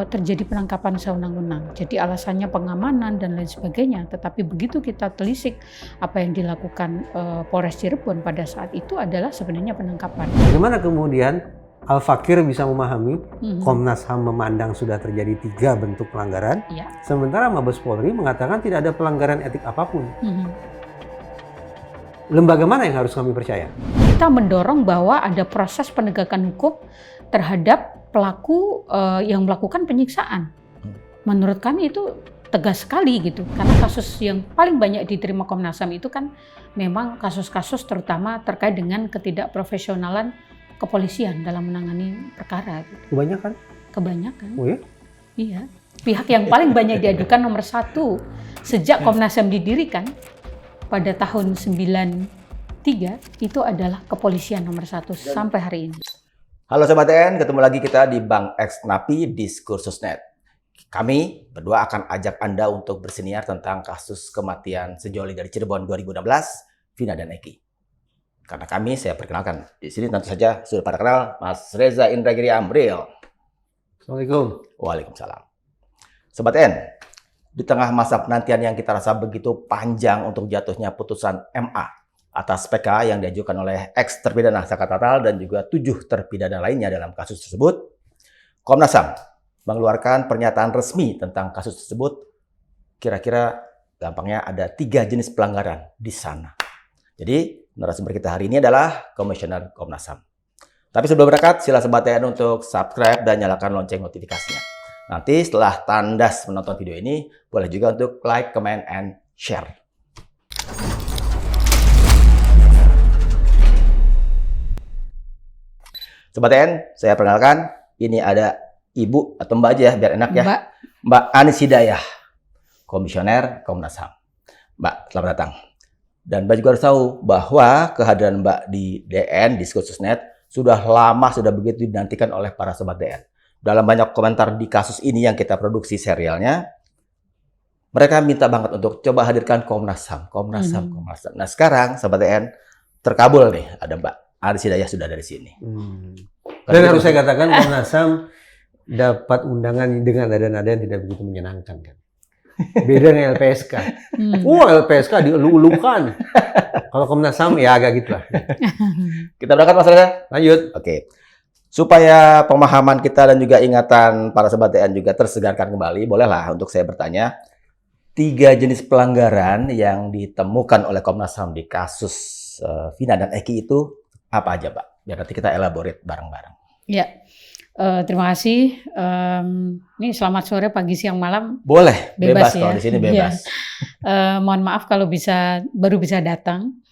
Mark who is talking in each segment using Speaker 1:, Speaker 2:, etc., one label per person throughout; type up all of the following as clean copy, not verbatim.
Speaker 1: Terjadi penangkapan sewenang-wenang. Jadi alasannya pengamanan dan lain sebagainya, tetapi begitu kita telisik apa yang dilakukan Polres Cirebon pada saat itu adalah sebenarnya penangkapan.
Speaker 2: Bagaimana kemudian Al-Fakir bisa memahami Komnas HAM memandang sudah terjadi 3 bentuk pelanggaran, sementara Mabes Polri mengatakan tidak ada pelanggaran etik apapun. Lembaga mana yang harus kami percaya?
Speaker 1: Kita mendorong bahwa ada proses penegakan hukum terhadap pelaku yang melakukan penyiksaan. Menurut kami itu tegas sekali gitu, karena kasus yang paling banyak diterima Komnas HAM itu kan memang kasus-kasus terutama terkait dengan ketidakprofesionalan kepolisian dalam menangani perkara. Gitu.
Speaker 2: Kebanyakan?
Speaker 1: Kebanyakan.
Speaker 2: Oh ya?
Speaker 1: Iya. Pihak yang paling banyak diadukan nomor 1 sejak Komnas HAM didirikan pada tahun 93 itu adalah kepolisian nomor 1 sampai hari ini.
Speaker 3: Halo Sobat TN, ketemu lagi kita di Bang X Napi Diskursusnet. Kami berdua akan ajak Anda untuk bersiniar tentang kasus kematian sejoli dari Cirebon 2016, Vina dan Eki. Karena saya perkenalkan, di sini tentu saja sudah pada kenal Mas Reza Indragiri Amril.
Speaker 2: Assalamualaikum.
Speaker 3: Waalaikumsalam. Sobat TN, di tengah masa penantian yang kita rasa begitu panjang untuk jatuhnya putusan MA atas PK yang diajukan oleh ex terpidana Saka Tatal dan juga 7 terpidana lainnya dalam kasus tersebut, Komnas HAM mengeluarkan pernyataan resmi tentang kasus tersebut. Kira-kira gampangnya ada 3 jenis pelanggaran di sana. Jadi narasumber kita hari ini adalah Komisioner Komnas HAM. Tapi sebelum berangkat, silakan Sobat TN untuk subscribe dan nyalakan lonceng notifikasinya. Nanti setelah tandas menonton video ini, boleh juga untuk like, comment, and share. Sobat TN, saya perkenalkan, ini ada Ibu atau Mbak aja ya, biar enak ya. Mbak Anis Hidayah, Komisioner Komnas HAM. Mbak, selamat datang. Dan Mbak juga harus tahu bahwa kehadiran Mbak di DN, Diskursusnet, sudah lama, sudah begitu dinantikan oleh para Sobat DN. Dalam banyak komentar di kasus ini yang kita produksi serialnya, mereka minta banget untuk coba hadirkan Komnas HAM, Komnas HAM, Komnas HAM. Nah sekarang Sobat DN, terkabul nih, ada Mbak Anis Hidayah sudah dari sini.
Speaker 2: Dan harus saya katakan Komnas HAM dapat undangan dengan nada-nada yang tidak begitu menyenangkan kan. Beda dengan LPSK. LPSK dielu-elukan. Kalau Komnas HAM ya agak gitu lah.
Speaker 3: Kita berangkat Mas Reza?
Speaker 2: Lanjut.
Speaker 3: Oke. Supaya pemahaman kita dan juga ingatan para Sobat TN juga tersegarkan kembali, bolehlah untuk saya bertanya 3 jenis pelanggaran yang ditemukan oleh Komnas HAM di kasus Vina dan Eki itu apa aja, Pak? Biar nanti kita elaborate bareng-bareng.
Speaker 1: Ya, terima kasih. Ini selamat sore, pagi, siang, malam.
Speaker 3: Boleh, bebas
Speaker 1: ya.
Speaker 3: Kalau di sini bebas.
Speaker 1: Mohon maaf kalau baru bisa datang.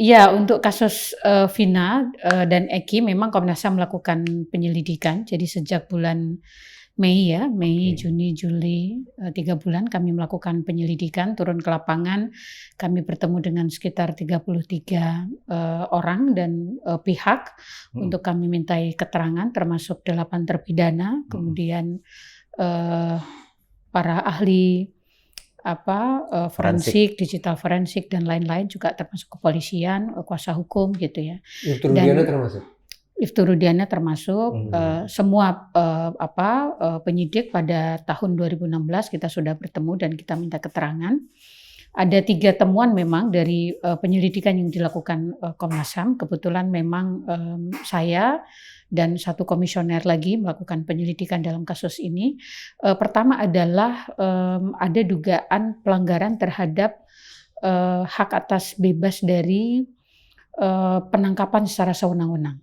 Speaker 1: Ya, untuk kasus Vina dan Eki memang Komnas HAM melakukan penyelidikan. Jadi sejak bulan Mei, Juni, Juli, 3 bulan kami melakukan penyelidikan, turun ke lapangan. Kami bertemu dengan sekitar 33 orang dan pihak untuk kami mintai keterangan, termasuk 8 terpidana, kemudian para ahli forensik, digital forensik dan lain-lain juga termasuk kepolisian, kuasa hukum gitu ya.
Speaker 2: Ibtu Rudiana termasuk?
Speaker 1: Ibtu Rudiana termasuk. Semua penyidik pada tahun 2016 kita sudah bertemu dan kita minta keterangan. Ada 3 temuan memang dari penyelidikan yang dilakukan Komnas HAM. Kebetulan memang saya dan 1 komisioner lagi melakukan penyelidikan dalam kasus ini. Pertama adalah ada dugaan pelanggaran terhadap hak atas bebas dari penangkapan secara sewenang-wenang.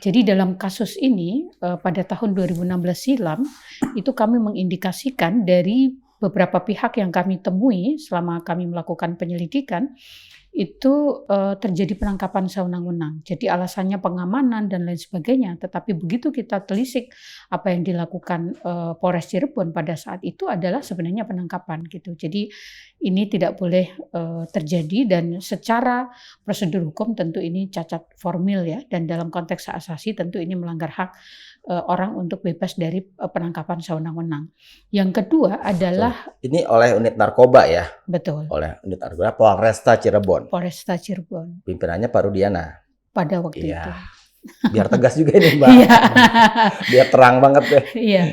Speaker 1: Jadi dalam kasus ini pada tahun 2016 silam itu kami mengindikasikan dari beberapa pihak yang kami temui selama kami melakukan penyelidikan itu terjadi penangkapan sewenang-wenang. Jadi alasannya pengamanan dan lain sebagainya. Tetapi begitu kita telisik apa yang dilakukan Polres Cirebon pada saat itu adalah sebenarnya penangkapan gitu. Jadi ini tidak boleh terjadi dan secara prosedur hukum tentu ini cacat formil ya. Dan dalam konteks hak asasi tentu ini melanggar hak orang untuk bebas dari penangkapan sewenang-wenang. Yang kedua adalah
Speaker 3: ini oleh unit narkoba ya.
Speaker 1: Betul.
Speaker 3: Oleh unit narkoba Polresta Cirebon.
Speaker 1: Polresta Cirebon.
Speaker 3: Pimpinannya Pak Rudiana.
Speaker 1: Pada waktu itu.
Speaker 3: Biar tegas juga ini Mbak.
Speaker 1: Iya.
Speaker 3: Biar terang banget deh.
Speaker 1: Iya.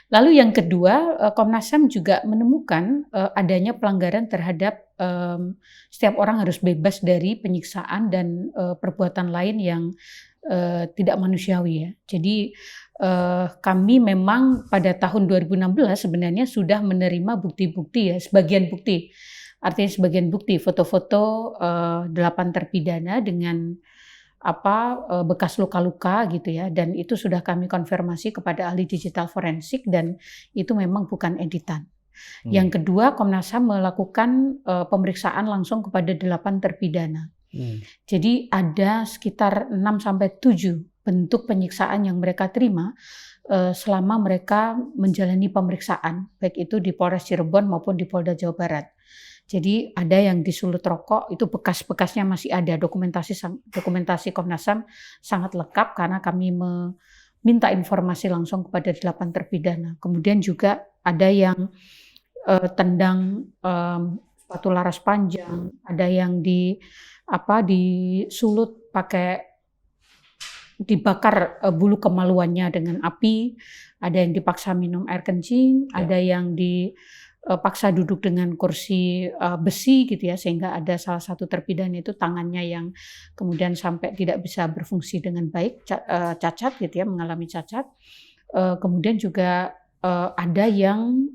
Speaker 1: Lalu yang kedua, Komnas HAM juga menemukan adanya pelanggaran terhadap setiap orang harus bebas dari penyiksaan dan perbuatan lain yang tidak manusiawi ya. Jadi kami memang pada tahun 2016 sebenarnya sudah menerima bukti-bukti ya, sebagian bukti. Artinya sebagian bukti foto-foto 8 terpidana dengan bekas luka-luka gitu ya, dan itu sudah kami konfirmasi kepada ahli digital forensik dan itu memang bukan editan. Yang kedua, Komnas HAM melakukan pemeriksaan langsung kepada 8 terpidana. Jadi ada sekitar 6-7 bentuk penyiksaan yang mereka terima selama mereka menjalani pemeriksaan, baik itu di Polres Cirebon maupun di Polda Jawa Barat. Jadi ada yang disulut rokok, itu bekas-bekasnya masih ada, dokumentasi Komnas HAM sangat lengkap karena kami meminta informasi langsung kepada 8 terpidana. Kemudian juga ada yang tendang sepatu laras panjang, ada yang disulut pakai dibakar bulu kemaluannya dengan api, ada yang dipaksa minum air kencing, ada yang dipaksa duduk dengan kursi besi gitu ya, sehingga ada salah satu terpidana itu tangannya yang kemudian sampai tidak bisa berfungsi dengan baik, cacat gitu ya, mengalami cacat. Kemudian juga ada yang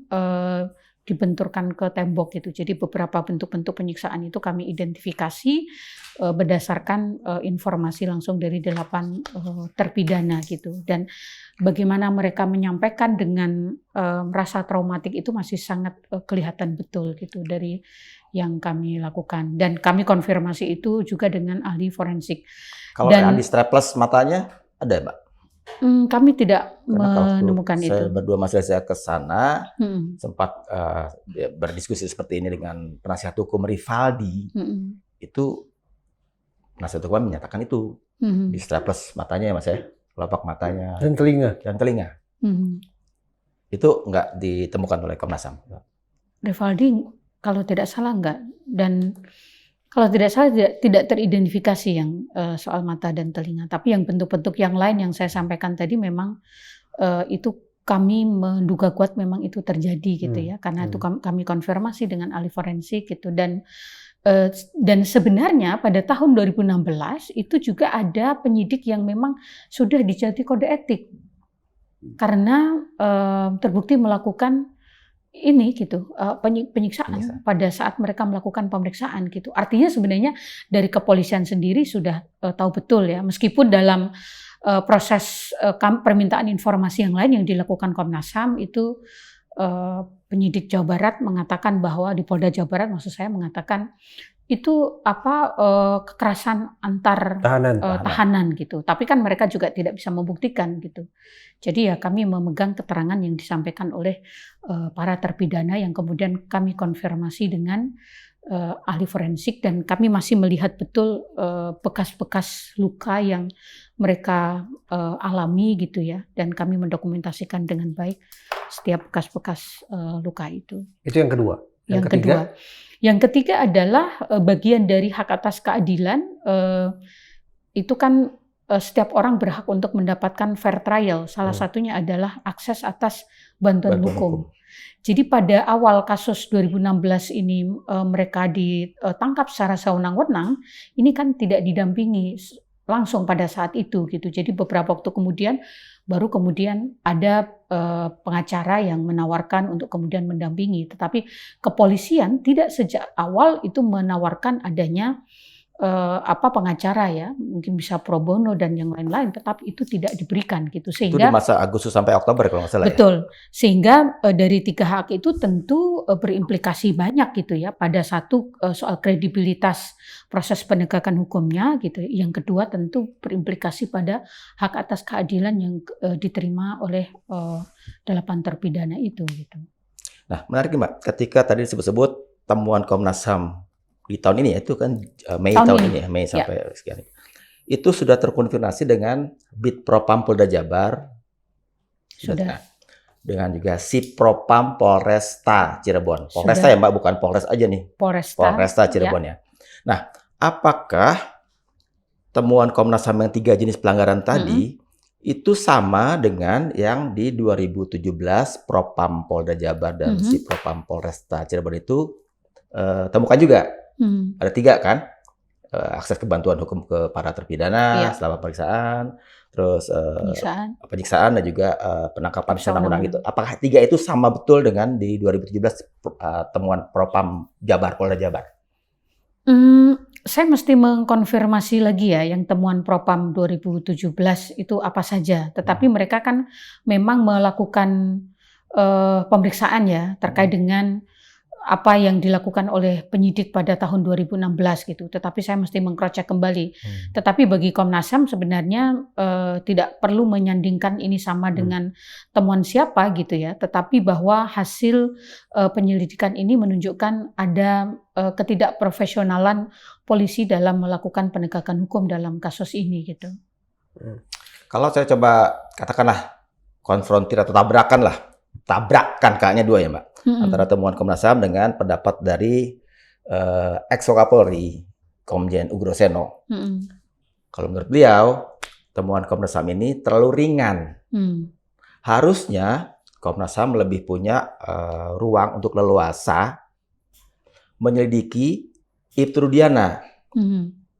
Speaker 1: dibenturkan ke tembok gitu. Jadi beberapa bentuk-bentuk penyiksaan itu kami identifikasi berdasarkan informasi langsung dari 8 terpidana gitu. Dan bagaimana mereka menyampaikan dengan rasa traumatik itu masih sangat kelihatan betul gitu dari yang kami lakukan. Dan kami konfirmasi itu juga dengan ahli forensik.
Speaker 3: Kalau ahli strapless matanya ada, Mbak?
Speaker 1: Kami tidak
Speaker 3: Karena
Speaker 1: menemukan itu.
Speaker 3: Saya berdua saya ke sana sempat berdiskusi seperti ini dengan penasihat hukum Rivaldi. Itu penasihat hukum menyatakan itu di strapless matanya ya Mas ya, kelopak matanya
Speaker 2: dan telinga.
Speaker 3: Itu nggak ditemukan oleh Komnas HAM.
Speaker 1: Rivaldi kalau tidak salah enggak, dan kalau tidak salah tidak teridentifikasi yang soal mata dan telinga, tapi yang bentuk-bentuk yang lain yang saya sampaikan tadi memang itu kami menduga kuat memang itu terjadi gitu ya, karena itu kami konfirmasi dengan ahli forensik gitu. Dan sebenarnya pada tahun 2016 itu juga ada penyidik yang memang sudah dijatuhi kode etik karena terbukti melakukan ini gitu, penyiksaan pada saat mereka melakukan pemeriksaan gitu. Artinya sebenarnya dari kepolisian sendiri sudah tahu betul ya, meskipun dalam proses permintaan informasi yang lain yang dilakukan Komnas HAM itu penyidik Jawa Barat mengatakan bahwa di Polda Jawa Barat maksud saya mengatakan itu kekerasan antar tahanan gitu. Tapi kan mereka juga tidak bisa membuktikan gitu. Jadi ya kami memegang keterangan yang disampaikan oleh para terpidana yang kemudian kami konfirmasi dengan ahli forensik, dan kami masih melihat betul bekas-bekas luka yang mereka alami gitu ya, dan kami mendokumentasikan dengan baik setiap bekas-bekas luka itu.
Speaker 2: Itu yang kedua.
Speaker 1: Yang ketiga adalah bagian dari hak atas keadilan. Itu kan setiap orang berhak untuk mendapatkan fair trial. Salah satunya adalah akses atas bantuan hukum. Jadi pada awal kasus 2016 ini mereka ditangkap secara sewenang-wenang, ini kan tidak didampingi langsung pada saat itu gitu. Jadi beberapa waktu kemudian baru kemudian ada pengacara yang menawarkan untuk kemudian mendampingi. Tetapi kepolisian tidak sejak awal itu menawarkan adanya pengacara ya, mungkin bisa pro bono dan yang lain-lain, tetapi itu tidak diberikan gitu, sehingga
Speaker 3: itu di masa Agustus sampai Oktober kalau nggak salah.
Speaker 1: Betul, sehingga dari 3 hak itu tentu berimplikasi banyak gitu ya, pada satu soal kredibilitas proses penegakan hukumnya gitu. Yang kedua tentu berimplikasi pada hak atas keadilan yang diterima oleh 8 terpidana itu gitu. Nah,
Speaker 3: menarik Mbak, ketika tadi disebut-sebut temuan Komnas HAM di tahun ini, itu kan Mei tahun ini ya, Mei sampai sekian. Itu sudah terkonfirmasi dengan Bid Propam Polda Jabar,
Speaker 1: sudah.
Speaker 3: Dengan juga Si Propam Polresta Cirebon. Polresta ya Mbak, bukan Polres aja nih. Polresta Cirebon ya. Nah, apakah temuan Komnas HAM yang 3 jenis pelanggaran tadi itu sama dengan yang di 2017 Propam Polda Jabar dan si Propam Polresta Cirebon itu temukan juga. Ada 3 kan? Akses kebantuan hukum ke para terpidana selama pemeriksaan, terus penyiksaan dan juga penangkapan sewenang-wenang gitu. Apakah 3 itu sama betul dengan di 2017 temuan Propam Jabar Polda Jabar?
Speaker 1: Saya mesti mengkonfirmasi lagi ya yang temuan Propam 2017 itu apa saja. Tetapi mereka kan memang melakukan pemeriksaan ya terkait dengan apa yang dilakukan oleh penyidik pada tahun 2016 gitu. Tetapi saya mesti mengcross-check kembali. Tetapi bagi Komnas HAM sebenarnya tidak perlu menyandingkan ini sama dengan temuan siapa gitu ya. Tetapi bahwa hasil penyelidikan ini menunjukkan ada ketidakprofesionalan polisi dalam melakukan penegakan hukum dalam kasus ini gitu.
Speaker 3: Kalau saya coba katakanlah konfrontir atau tabrakan kayaknya 2 ya Mbak, antara temuan Komnas HAM dengan pendapat dari ex-Kapolri Komjen Ugro Seno. Kalau menurut beliau temuan Komnas HAM ini terlalu ringan. Harusnya Komnas HAM lebih punya ruang untuk leluasa menyelidiki Ibtu Rudiana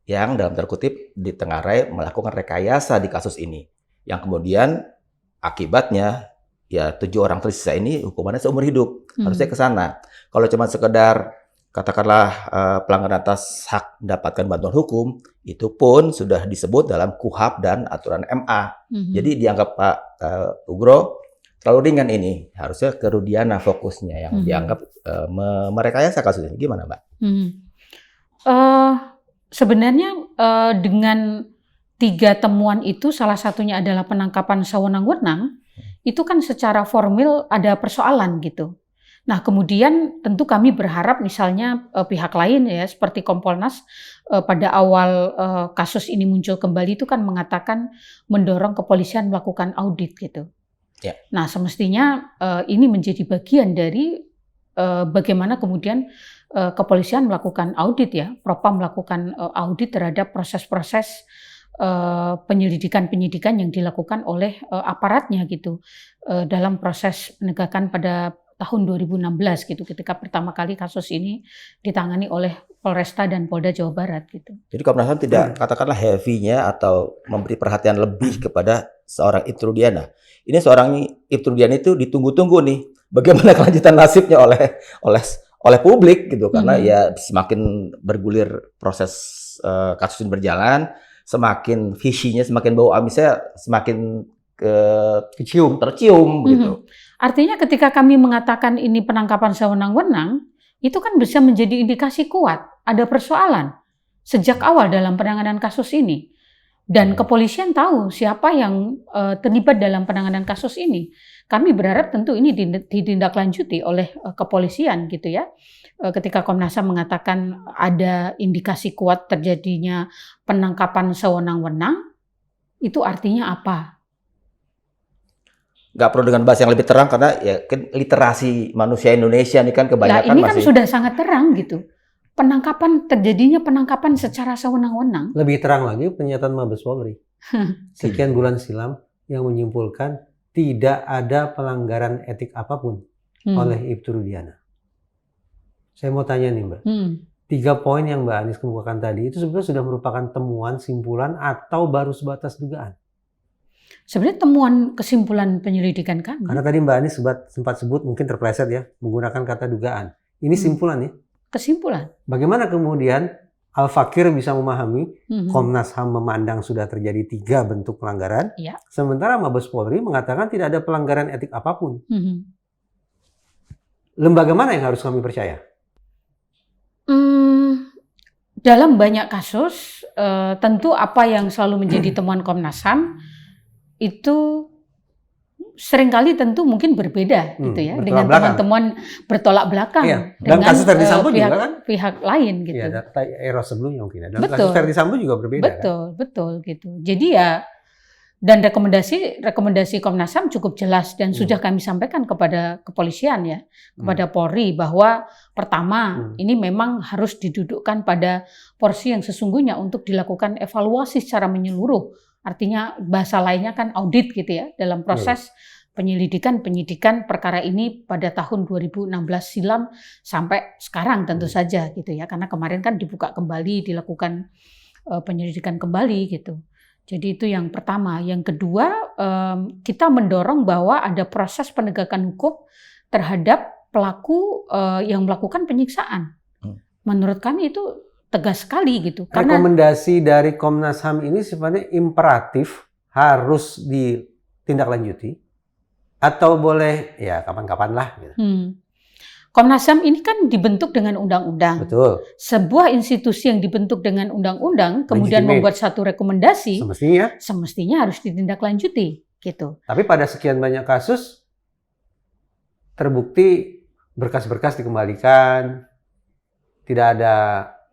Speaker 3: yang dalam tanda kutip ditengarai melakukan rekayasa di kasus ini, yang kemudian akibatnya ya 7 orang tersisa ini hukumannya seumur hidup. Harusnya ke sana. Kalau cuma sekedar katakanlah pelanggaran atas hak mendapatkan bantuan hukum, itu pun sudah disebut dalam KUHAP dan aturan MA. Jadi dianggap Pak Ugro terlalu ringan ini. Harusnya ke Rudiana fokusnya yang dianggap merekayasa kasus ini. Gimana Mbak?
Speaker 1: Sebenarnya dengan 3 temuan itu salah satunya adalah penangkapan sewenang-wenang. Itu kan secara formil ada persoalan gitu. Nah kemudian tentu kami berharap misalnya pihak lain ya seperti Kompolnas pada awal kasus ini muncul kembali itu kan mengatakan mendorong kepolisian melakukan audit gitu. Nah semestinya ini menjadi bagian dari bagaimana kemudian kepolisian melakukan audit ya, Propam melakukan audit terhadap proses-proses penyidikan yang dilakukan oleh aparatnya gitu dalam proses penegakan pada tahun 2016 gitu ketika pertama kali kasus ini ditangani oleh Polresta dan Polda Jawa Barat gitu.
Speaker 3: Jadi Komnas HAM tidak katakanlah heavy-nya atau memberi perhatian lebih kepada seorang Ibtu Rudiana. Ini seorang Ibtu Rudiana itu ditunggu-tunggu nih bagaimana kelanjutan nasibnya oleh publik gitu karena ya semakin bergulir proses kasus ini berjalan, semakin visinya, semakin bau amisnya semakin tercium begitu.
Speaker 1: Artinya ketika kami mengatakan ini penangkapan sewenang-wenang, itu kan bisa menjadi indikasi kuat ada persoalan sejak awal dalam penanganan kasus ini. Dan kepolisian tahu siapa yang terlibat dalam penanganan kasus ini. Kami berharap tentu ini ditindaklanjuti oleh kepolisian gitu ya. Ketika Komnas HAM mengatakan ada indikasi kuat terjadinya penangkapan sewenang-wenang, itu artinya apa?
Speaker 3: Nggak perlu dengan bahasa yang lebih terang karena ya kan literasi manusia Indonesia ini kan kebanyakan
Speaker 1: ini kan sudah sangat terang gitu. Terjadinya penangkapan secara sewenang-wenang.
Speaker 2: Lebih terang lagi pernyataan Mabes Polri sekian bulan silam yang menyimpulkan tidak ada pelanggaran etik apapun oleh Ibtu Rudiana. Saya mau tanya nih Mbak, 3 poin yang Mbak Anies kemukakan tadi itu sebenarnya sudah merupakan temuan, simpulan atau baru sebatas dugaan?
Speaker 1: Sebenarnya temuan kesimpulan penyelidikan kami.
Speaker 2: Karena tadi Mbak Anies sempat sebut mungkin terpleset ya menggunakan kata dugaan. Ini simpulan ya?
Speaker 1: Kesimpulan.
Speaker 2: Bagaimana kemudian Al-Fakir bisa memahami Komnas HAM memandang sudah terjadi 3 bentuk pelanggaran, sementara Mabes Polri mengatakan tidak ada pelanggaran etik apapun. Lembaga mana yang harus kami percaya?
Speaker 1: Dalam banyak kasus, tentu apa yang selalu menjadi temuan Komnas HAM itu seringkali tentu mungkin berbeda gitu ya dengan teman-teman bertolak belakang
Speaker 2: dengan kasus Verdi Sambo juga kan
Speaker 1: pihak lain gitu.
Speaker 2: Iya, era sebelumnya mungkin. Dalam kasus Verdi Sambo juga berbeda.
Speaker 1: Betul gitu. Jadi ya Dan rekomendasi Komnas HAM cukup jelas dan sudah kami sampaikan kepada kepolisian ya, kepada Polri bahwa pertama ini memang harus didudukkan pada porsi yang sesungguhnya untuk dilakukan evaluasi secara menyeluruh. Artinya bahasa lainnya kan audit gitu ya dalam proses penyidikan perkara ini pada tahun 2016 silam sampai sekarang tentu saja gitu ya, karena kemarin kan dibuka kembali, dilakukan penyelidikan kembali gitu. Jadi itu yang pertama. Yang kedua, kita mendorong bahwa ada proses penegakan hukum terhadap pelaku yang melakukan penyiksaan. Menurut kami itu tegas sekali gitu. Karena
Speaker 2: rekomendasi dari Komnas HAM ini sifatnya imperatif, harus ditindaklanjuti, atau boleh ya kapan-kapan lah. Gitu.
Speaker 1: Komnas HAM ini kan dibentuk dengan undang-undang.
Speaker 2: Betul.
Speaker 1: Sebuah institusi yang dibentuk dengan undang-undang kemudian membuat satu rekomendasi, semestinya harus ditindaklanjuti, gitu.
Speaker 2: Tapi pada sekian banyak kasus terbukti berkas-berkas dikembalikan, tidak ada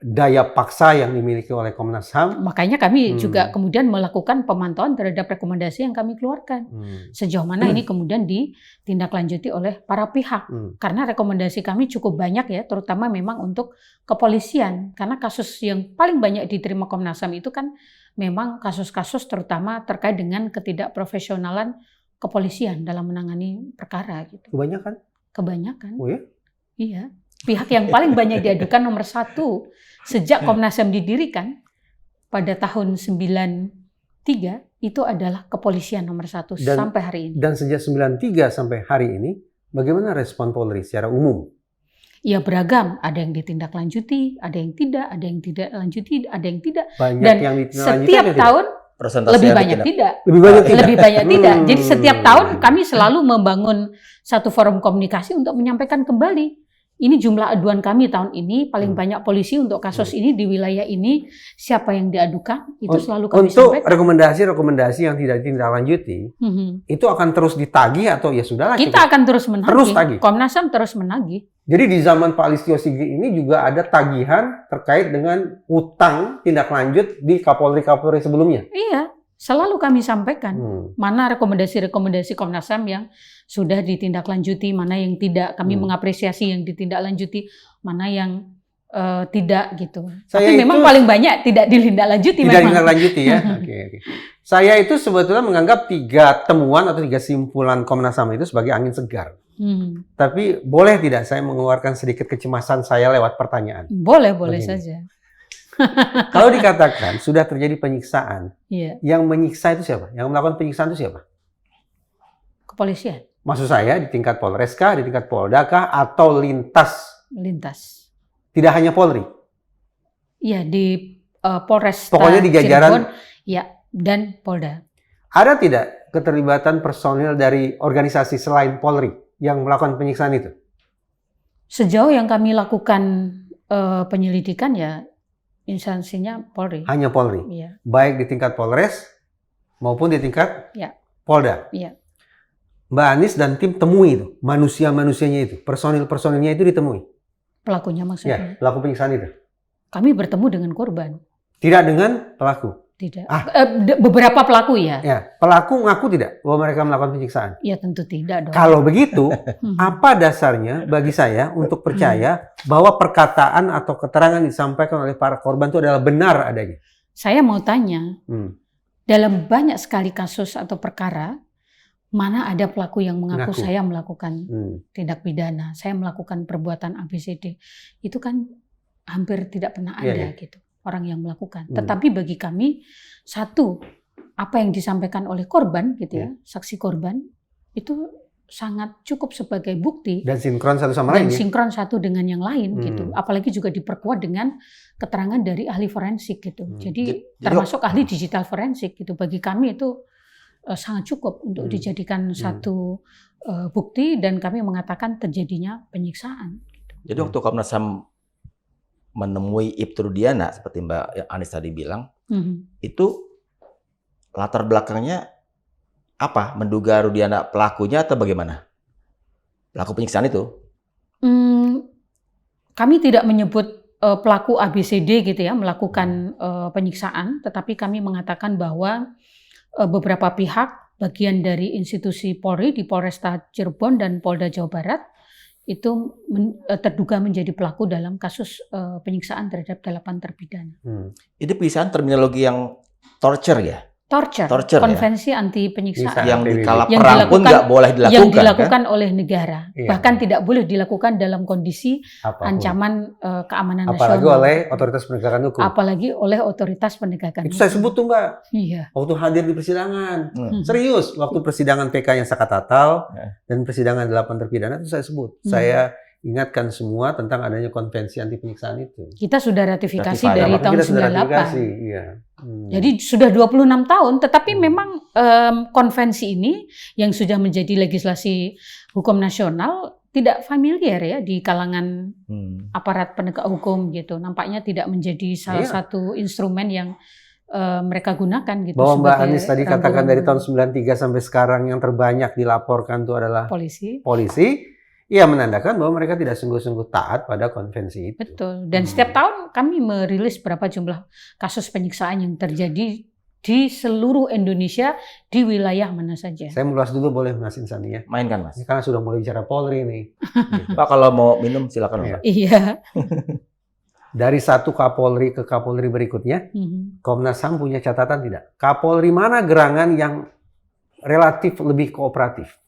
Speaker 2: daya paksa yang dimiliki oleh Komnas HAM.
Speaker 1: Makanya kami juga kemudian melakukan pemantauan terhadap rekomendasi yang kami keluarkan. Sejauh mana ini kemudian ditindaklanjuti oleh para pihak. Karena rekomendasi kami cukup banyak ya, terutama memang untuk kepolisian. Karena kasus yang paling banyak diterima Komnas HAM itu kan memang kasus-kasus terutama terkait dengan ketidakprofesionalan kepolisian dalam menangani perkara. Gitu.
Speaker 2: Kebanyakan?
Speaker 1: Kebanyakan.
Speaker 2: Oh ya?
Speaker 1: Iya. Pihak yang paling banyak diadukan nomor 1 sejak Komnas HAM didirikan pada tahun 93 itu adalah kepolisian nomor 1 sampai hari ini.
Speaker 2: Dan sejak 93 sampai hari ini, bagaimana respon Polri secara umum?
Speaker 1: Ya beragam, ada yang ditindaklanjuti, ada yang tidak, ada yang tidak lanjuti, ada yang tidak.
Speaker 2: Banyak
Speaker 1: dan
Speaker 2: yang
Speaker 1: setiap tahun lebih banyak tidak. Lebih banyak tidak. Jadi setiap tahun kami selalu membangun satu forum komunikasi untuk menyampaikan kembali. Ini jumlah aduan kami tahun ini, paling banyak polisi untuk kasus ini di wilayah ini, siapa yang diadukan, itu selalu kami sampaikan.
Speaker 2: Untuk rekomendasi yang tidak ditindaklanjuti, itu akan terus ditagih atau ya sudahlah?
Speaker 1: Kita akan terus menagih.
Speaker 2: Terus tagih?
Speaker 1: Komnas HAM terus menagih.
Speaker 2: Jadi di zaman Pak Listio Sigit ini juga ada tagihan terkait dengan utang tindak lanjut di Kapolri-Kapolri sebelumnya?
Speaker 1: Iya. Selalu kami sampaikan mana rekomendasi-rekomendasi Komnas HAM yang sudah ditindaklanjuti, mana yang tidak. Kami mengapresiasi yang ditindaklanjuti, mana yang tidak gitu. Tapi memang paling banyak tidak ditindaklanjuti.
Speaker 2: Tidak ditindaklanjuti ya. Oke. Saya itu sebetulnya menganggap 3 temuan atau 3 simpulan Komnas HAM itu sebagai angin segar. Tapi boleh tidak saya mengeluarkan sedikit kecemasan saya lewat pertanyaan?
Speaker 1: Boleh saja.
Speaker 2: Kalau dikatakan sudah terjadi penyiksaan, yang menyiksa itu siapa? Yang melakukan penyiksaan itu siapa?
Speaker 1: Kepolisian.
Speaker 2: Maksud saya di tingkat Polres kah, di tingkat Polda kah, atau lintas?
Speaker 1: Lintas.
Speaker 2: Tidak hanya Polri?
Speaker 1: Iya, di Polres.
Speaker 2: Pokoknya di jajaran.
Speaker 1: Ya, dan Polda.
Speaker 2: Ada tidak keterlibatan personil dari organisasi selain Polri yang melakukan penyiksaan itu?
Speaker 1: Sejauh yang kami lakukan penyelidikan ya, instansinya Polri.
Speaker 2: Hanya Polri?
Speaker 1: Iya.
Speaker 2: Baik di tingkat Polres maupun di tingkat Polda?
Speaker 1: Iya.
Speaker 2: Mbak Anies dan tim temui itu, manusia-manusianya itu, personil-personilnya itu ditemui?
Speaker 1: Pelakunya maksudnya?
Speaker 2: Ya, pelaku penyiksaan itu.
Speaker 1: Kami bertemu dengan korban.
Speaker 2: Tidak dengan pelaku?
Speaker 1: Tidak. Beberapa pelaku ya.
Speaker 2: Ya, pelaku ngaku tidak bahwa mereka melakukan penyiksaan?
Speaker 1: Ya tentu tidak dong.
Speaker 2: Kalau begitu, apa dasarnya bagi saya untuk percaya bahwa perkataan atau keterangan disampaikan oleh para korban itu adalah benar adanya?
Speaker 1: Saya mau tanya, dalam banyak sekali kasus atau perkara, mana ada pelaku yang mengaku saya melakukan tindak pidana, saya melakukan perbuatan ABCD. Itu kan hampir tidak pernah ada gitu. Orang yang melakukan. Tetapi bagi kami, satu, apa yang disampaikan oleh korban, gitu ya, saksi korban, itu sangat cukup sebagai bukti.
Speaker 2: Dan sinkron satu sama lain.
Speaker 1: Dan sinkron satu dengan yang lain, gitu. Apalagi juga diperkuat dengan keterangan dari ahli forensik, gitu. Jadi termasuk ahli digital forensik, gitu. Bagi kami itu sangat cukup untuk dijadikan satu bukti, dan kami mengatakan terjadinya penyiksaan. Gitu.
Speaker 3: Jadi waktu Komnas HAM menemui Ibtu Rudiana seperti Mbak Anies tadi bilang, itu latar belakangnya apa? Menduga Rudiana pelakunya atau bagaimana? Pelaku penyiksaan itu?
Speaker 1: Kami tidak menyebut pelaku ABCD gitu ya melakukan penyiksaan, tetapi kami mengatakan bahwa beberapa pihak bagian dari institusi Polri di Polresta Cirebon dan Polda Jawa Barat itu terduga menjadi pelaku dalam kasus penyiksaan terhadap 8 terpidana.
Speaker 3: Itu pisahan terminologi yang torture ya?
Speaker 1: Torture Konvensi Anti Penyiksaan.
Speaker 3: Yang di kala perang pun nggak boleh dilakukan.
Speaker 1: Yang dilakukan oleh negara.
Speaker 2: Iya.
Speaker 1: Bahkan tidak boleh dilakukan dalam kondisi ancaman keamanan
Speaker 2: apalagi
Speaker 1: nasional.
Speaker 2: oleh otoritas penegakan hukum.
Speaker 1: Apalagi oleh otoritas penegakan
Speaker 2: Itu
Speaker 1: hukum.
Speaker 2: saya sebut tuh Mbak.
Speaker 1: Iya.
Speaker 2: Waktu hadir di persidangan. Serius, waktu persidangan PK yang Sakatatal dan persidangan 8 terpidana itu saya sebut. Saya ingatkan semua tentang adanya konvensi anti penyiksaan itu.
Speaker 1: Kita sudah ratifikasi
Speaker 3: Ratifikasi.
Speaker 1: dari tahun
Speaker 2: Kita sudah
Speaker 1: 98.
Speaker 2: ratifikasi, iya.
Speaker 1: Jadi sudah 26 tahun, tetapi memang konvensi ini yang sudah menjadi legislasi hukum nasional tidak familiar ya di kalangan aparat penegak hukum gitu. Nampaknya tidak menjadi salah satu instrumen yang mereka gunakan gitu.
Speaker 2: Bahwa Mbak
Speaker 1: sebagai
Speaker 2: Anies tadi katakan dari tahun 93 sampai sekarang yang terbanyak dilaporkan itu adalah polisi. Iya, menandakan bahwa mereka tidak sungguh-sungguh taat pada konvensi itu.
Speaker 1: Betul. Dan setiap tahun kami merilis berapa jumlah kasus penyiksaan yang terjadi di seluruh Indonesia di wilayah mana saja.
Speaker 2: Saya meluas dulu boleh Mas Insani ya?
Speaker 3: Mainkan Mas.
Speaker 2: Ini karena sudah mulai bicara Polri nih.
Speaker 3: Pak kalau mau minum silakan Pak.
Speaker 1: Iya.
Speaker 2: Dari satu Kapolri ke Kapolri berikutnya, Komnas HAM punya catatan tidak? Kapolri mana gerangan yang relatif lebih kooperatif?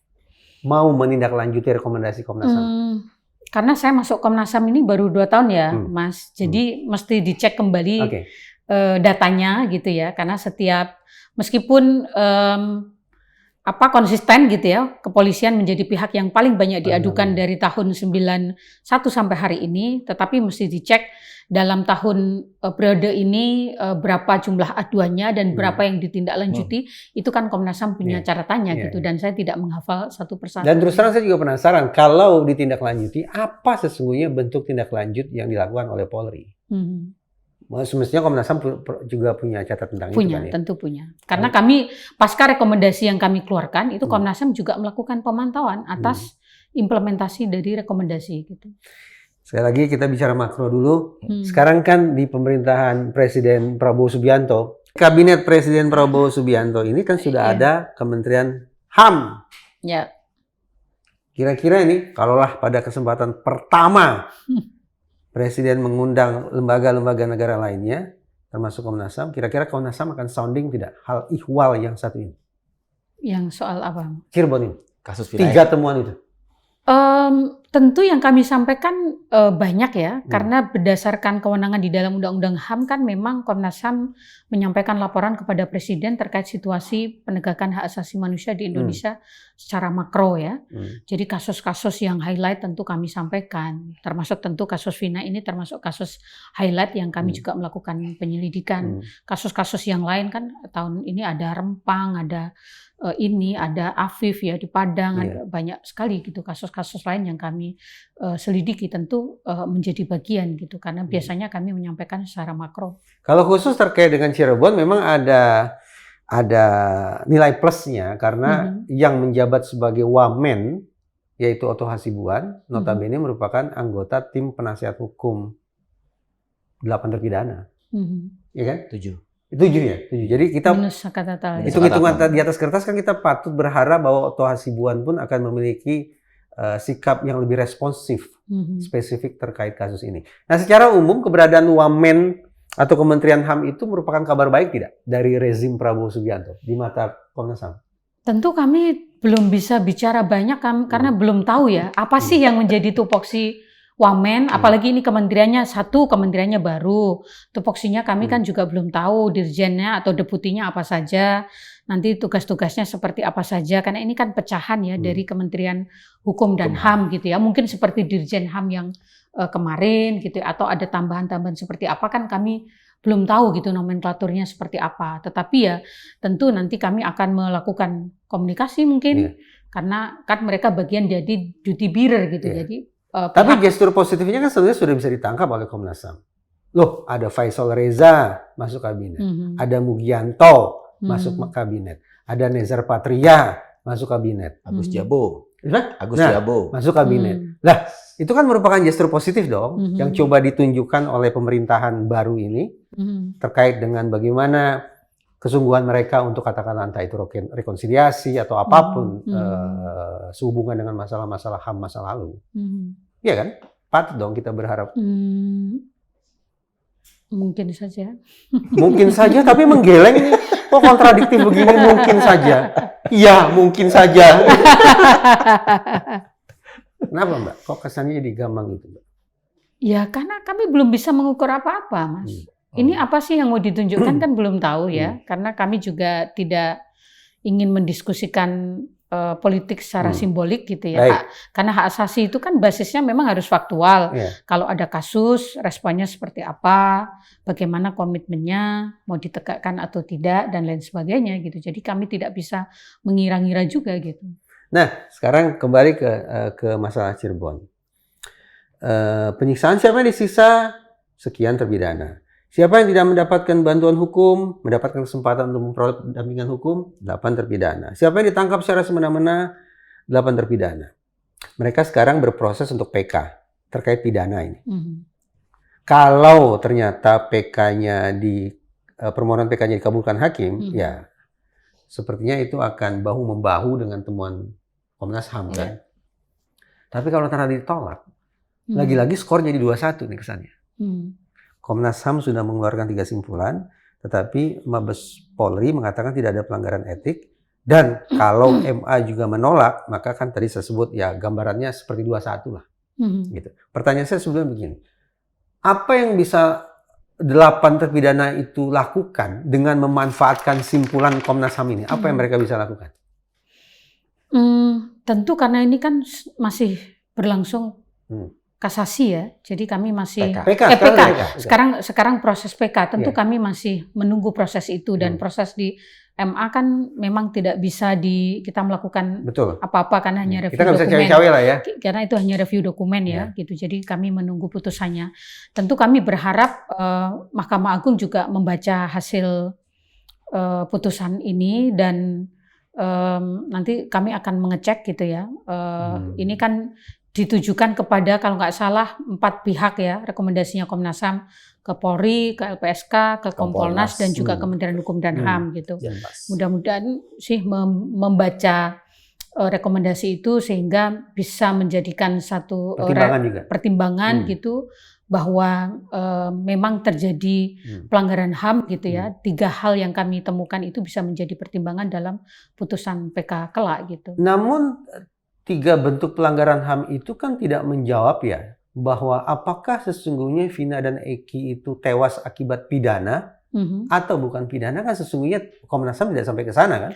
Speaker 2: Mau menindaklanjuti rekomendasi Komnas HAM?
Speaker 1: Karena saya masuk Komnas HAM ini baru 2 tahun ya, Mas. Jadi mesti dicek kembali datanya gitu ya. Karena setiap meskipun konsisten gitu ya, kepolisian menjadi pihak yang paling banyak diadukan dari tahun 91 sampai hari ini, tetapi mesti dicek dalam tahun periode ini berapa jumlah aduannya dan berapa yang ditindaklanjuti. Itu kan Komnas HAM punya catatannya gitu, dan saya tidak menghafal satu persatu.
Speaker 2: Dan terus terang saya juga penasaran, kalau ditindaklanjuti, apa sesungguhnya bentuk tindaklanjut yang dilakukan oleh Polri? Semestinya Komnas HAM juga punya catatan tentang itu kan ya?
Speaker 1: Tentu punya. Karena kami, pasca rekomendasi yang kami keluarkan, itu Komnas HAM juga melakukan pemantauan atas implementasi dari rekomendasi gitu.
Speaker 2: Sekali lagi kita bicara makro dulu. Sekarang kan di pemerintahan Presiden Prabowo Subianto, Kabinet Presiden Prabowo Subianto ini kan sudah ada Kementerian HAM.
Speaker 1: Ya.
Speaker 2: Kira-kira ini, kalaulah pada kesempatan pertama Presiden mengundang lembaga-lembaga negara lainnya, termasuk Komnas HAM, kira-kira Komnas HAM akan sounding tidak hal ihwal yang satu ini?
Speaker 1: Yang soal apa?
Speaker 2: Cirebon ini.
Speaker 3: Kasus wilayah.
Speaker 2: 3 temuan itu.
Speaker 1: Tentu yang kami sampaikan banyak ya, karena berdasarkan kewenangan di dalam Undang-Undang HAM kan memang Komnas HAM menyampaikan laporan kepada Presiden terkait situasi penegakan hak asasi manusia di Indonesia secara makro ya. Jadi kasus-kasus yang highlight tentu kami sampaikan, termasuk tentu kasus Vina ini termasuk kasus highlight yang kami juga melakukan penyelidikan. Kasus-kasus yang lain kan tahun ini ada Rempang, ada ada Afif ya di Padang, ada banyak sekali gitu kasus-kasus lain yang kami selidiki, tentu menjadi bagian gitu, karena biasanya kami menyampaikan secara makro. Kalau
Speaker 2: khusus terkait dengan Cirebon memang ada nilai plusnya karena yang menjabat sebagai wamen yaitu Otto Hasibuan notabene merupakan anggota tim penasihat hukum 8 terpidana. Ya kan? 7 ya. Jadi kita hitung-hitungan di atas kertas kan kita patut berharap bahwa Otto Hasibuan pun akan memiliki sikap yang lebih responsif spesifik terkait kasus ini. Nah, secara umum keberadaan wamen atau Kementerian HAM itu merupakan kabar baik tidak dari rezim Prabowo Subianto di mata Komnas HAM?
Speaker 1: Tentu kami belum bisa bicara banyak karena belum tahu ya apa sih yang menjadi tupoksi wamen, apalagi ini kementeriannya baru, tupoksinya kami kan juga belum tahu, dirjennya atau deputinya apa saja, nanti tugas-tugasnya seperti apa saja, karena ini kan pecahan ya dari Kementerian Hukum dan HAM gitu ya, mungkin seperti Dirjen HAM yang kemarin gitu, atau ada tambahan-tambahan seperti apa kan kami belum tahu gitu nomenklaturnya seperti apa, tetapi ya tentu nanti kami akan melakukan komunikasi mungkin, karena kan mereka bagian dari duty bearer gitu, jadi
Speaker 2: tapi gestur positifnya kan sebenarnya sudah bisa ditangkap oleh Komnas HAM. Loh, ada Faisal Reza masuk kabinet, ada Mugianto masuk kabinet, ada Nezar Patria masuk kabinet,
Speaker 3: Agus Jabo
Speaker 2: masuk kabinet. Lah, itu kan merupakan gestur positif dong, yang coba ditunjukkan oleh pemerintahan baru ini terkait dengan bagaimana kesungguhan mereka untuk katakanlah entah itu rekonsiliasi atau apapun sehubungan dengan masalah-masalah HAM masa lalu. Iya kan? Patut dong kita berharap.
Speaker 1: Mungkin saja.
Speaker 2: Mungkin saja, tapi menggeleng nih. Kok kontradiktif begini? Mungkin saja. Iya, mungkin saja. Kenapa, Mbak? Kok kesannya jadi gampang gitu, Mbak?
Speaker 1: Ya, karena kami belum bisa mengukur apa-apa, Mas. Ini apa sih yang mau ditunjukkan kan belum tahu ya. Karena kami juga tidak ingin mendiskusikan politik secara simbolik gitu ya. Karena hak asasi itu kan basisnya memang harus faktual. Kalau ada kasus, responnya seperti apa, bagaimana komitmennya, mau ditegakkan atau tidak, dan lain sebagainya gitu. Jadi kami tidak bisa mengira-ngira juga gitu.
Speaker 2: Nah, sekarang kembali ke masalah Cirebon. Penyiksaan siapa yang disiksa? Sekian terpidana. Siapa yang tidak mendapatkan bantuan hukum, mendapatkan kesempatan untuk memperoleh pendampingan hukum? 8 terpidana. Siapa yang ditangkap secara semena-mena? 8 terpidana. Mereka sekarang berproses untuk PK terkait pidana ini. Kalau ternyata PK-nya permohonan PK-nya dikabulkan hakim, ya sepertinya itu akan bahu-membahu dengan temuan Komnas HAM kan. Tapi kalau ternyata ditolak, lagi-lagi skor jadi 2-1 nih kesannya. Komnas HAM sudah mengeluarkan 3 simpulan, tetapi Mabes Polri mengatakan tidak ada pelanggaran etik, dan kalau MA juga menolak, maka kan tadi saya sebut ya gambarannya seperti 2-1 lah. Gitu. Pertanyaan saya sebenarnya begini, apa yang bisa 8 terpidana itu lakukan dengan memanfaatkan simpulan Komnas HAM ini? Apa yang mereka bisa lakukan?
Speaker 1: Tentu karena ini kan masih berlangsung kasasi ya, jadi kami masih
Speaker 2: PK.
Speaker 1: Sekarang proses PK. Tentu kami masih menunggu proses itu, dan proses di MA kan memang tidak bisa kita melakukan apa-apa karena hanya review
Speaker 2: dokumen. Kita nggak bisa cawe-cawe lah ya.
Speaker 1: Karena itu hanya review dokumen ya, gitu. Jadi kami menunggu putusannya. Tentu kami berharap Mahkamah Agung juga membaca hasil putusan ini, dan nanti kami akan mengecek gitu ya. Ini kan ditujukan kepada kalau nggak salah 4 pihak ya, rekomendasinya Komnas HAM ke Polri, ke LPSK, ke Kompolnas, dan juga Kementerian Hukum dan HAM gitu. Mudah-mudahan sih membaca rekomendasi itu sehingga bisa menjadikan satu pertimbangan gitu, bahwa memang terjadi pelanggaran HAM gitu ya. 3 hal yang kami temukan itu bisa menjadi pertimbangan dalam putusan PK kelak gitu.
Speaker 2: Namun 3 bentuk pelanggaran HAM itu kan tidak menjawab ya, bahwa apakah sesungguhnya Vina dan Eki itu tewas akibat pidana atau bukan pidana, kan sesungguhnya Komnas HAM tidak sampai ke sana kan?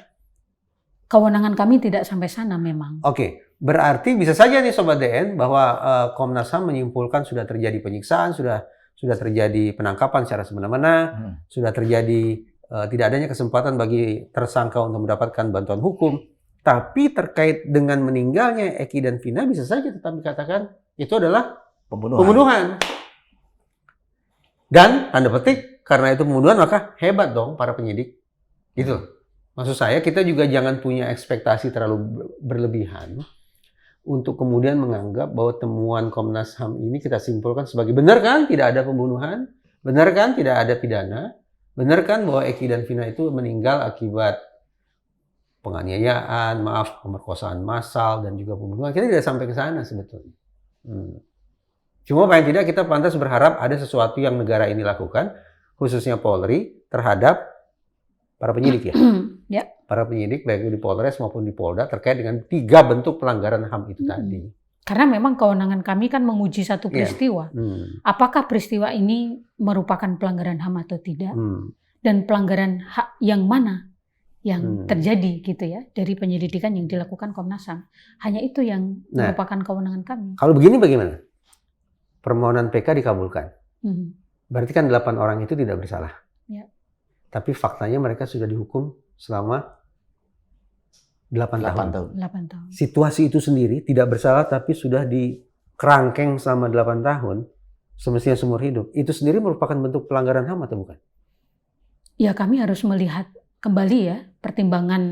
Speaker 1: Kewenangan kami tidak sampai sana memang.
Speaker 2: Oke, berarti bisa saja nih Sobat DN bahwa Komnas HAM menyimpulkan sudah terjadi penyiksaan, sudah terjadi penangkapan secara semena-mena, sudah terjadi tidak adanya kesempatan bagi tersangka untuk mendapatkan bantuan hukum. Tapi terkait dengan meninggalnya Eki dan Vina bisa saja tetap dikatakan itu adalah pembunuhan. Dan tanda petik, karena itu pembunuhan maka hebat dong para penyidik. Gitu. Maksud saya kita juga jangan punya ekspektasi terlalu berlebihan untuk kemudian menganggap bahwa temuan Komnas HAM ini kita simpulkan sebagai benar kan tidak ada pembunuhan, benar kan tidak ada pidana, benar kan bahwa Eki dan Vina itu meninggal akibat penganiayaan, pemerkosaan massal, dan juga pembunuhan. Kita tidak sampai ke sana sebetulnya. Cuma paling tidak kita pantas berharap ada sesuatu yang negara ini lakukan, khususnya Polri, terhadap para penyidik ya. Para penyidik baik di Polres maupun di Polda terkait dengan 3 bentuk pelanggaran HAM itu tadi.
Speaker 1: Karena memang kewenangan kami kan menguji satu peristiwa. Apakah peristiwa ini merupakan pelanggaran HAM atau tidak? Dan pelanggaran hak yang mana yang terjadi gitu ya dari penyelidikan yang dilakukan Komnas HAM. Hanya itu yang merupakan kewenangan kami.
Speaker 2: Kalau begini bagaimana? Permohonan PK dikabulkan. Berarti kan 8 orang itu tidak bersalah.
Speaker 1: Ya.
Speaker 2: Tapi faktanya mereka sudah dihukum selama 8 tahun.
Speaker 1: 8 tahun.
Speaker 2: Situasi itu sendiri tidak bersalah tapi sudah dikerangkeng selama 8 tahun, semestinya seumur hidup. Itu sendiri merupakan bentuk pelanggaran HAM atau bukan?
Speaker 1: Ya, kami harus melihat kembali ya pertimbangan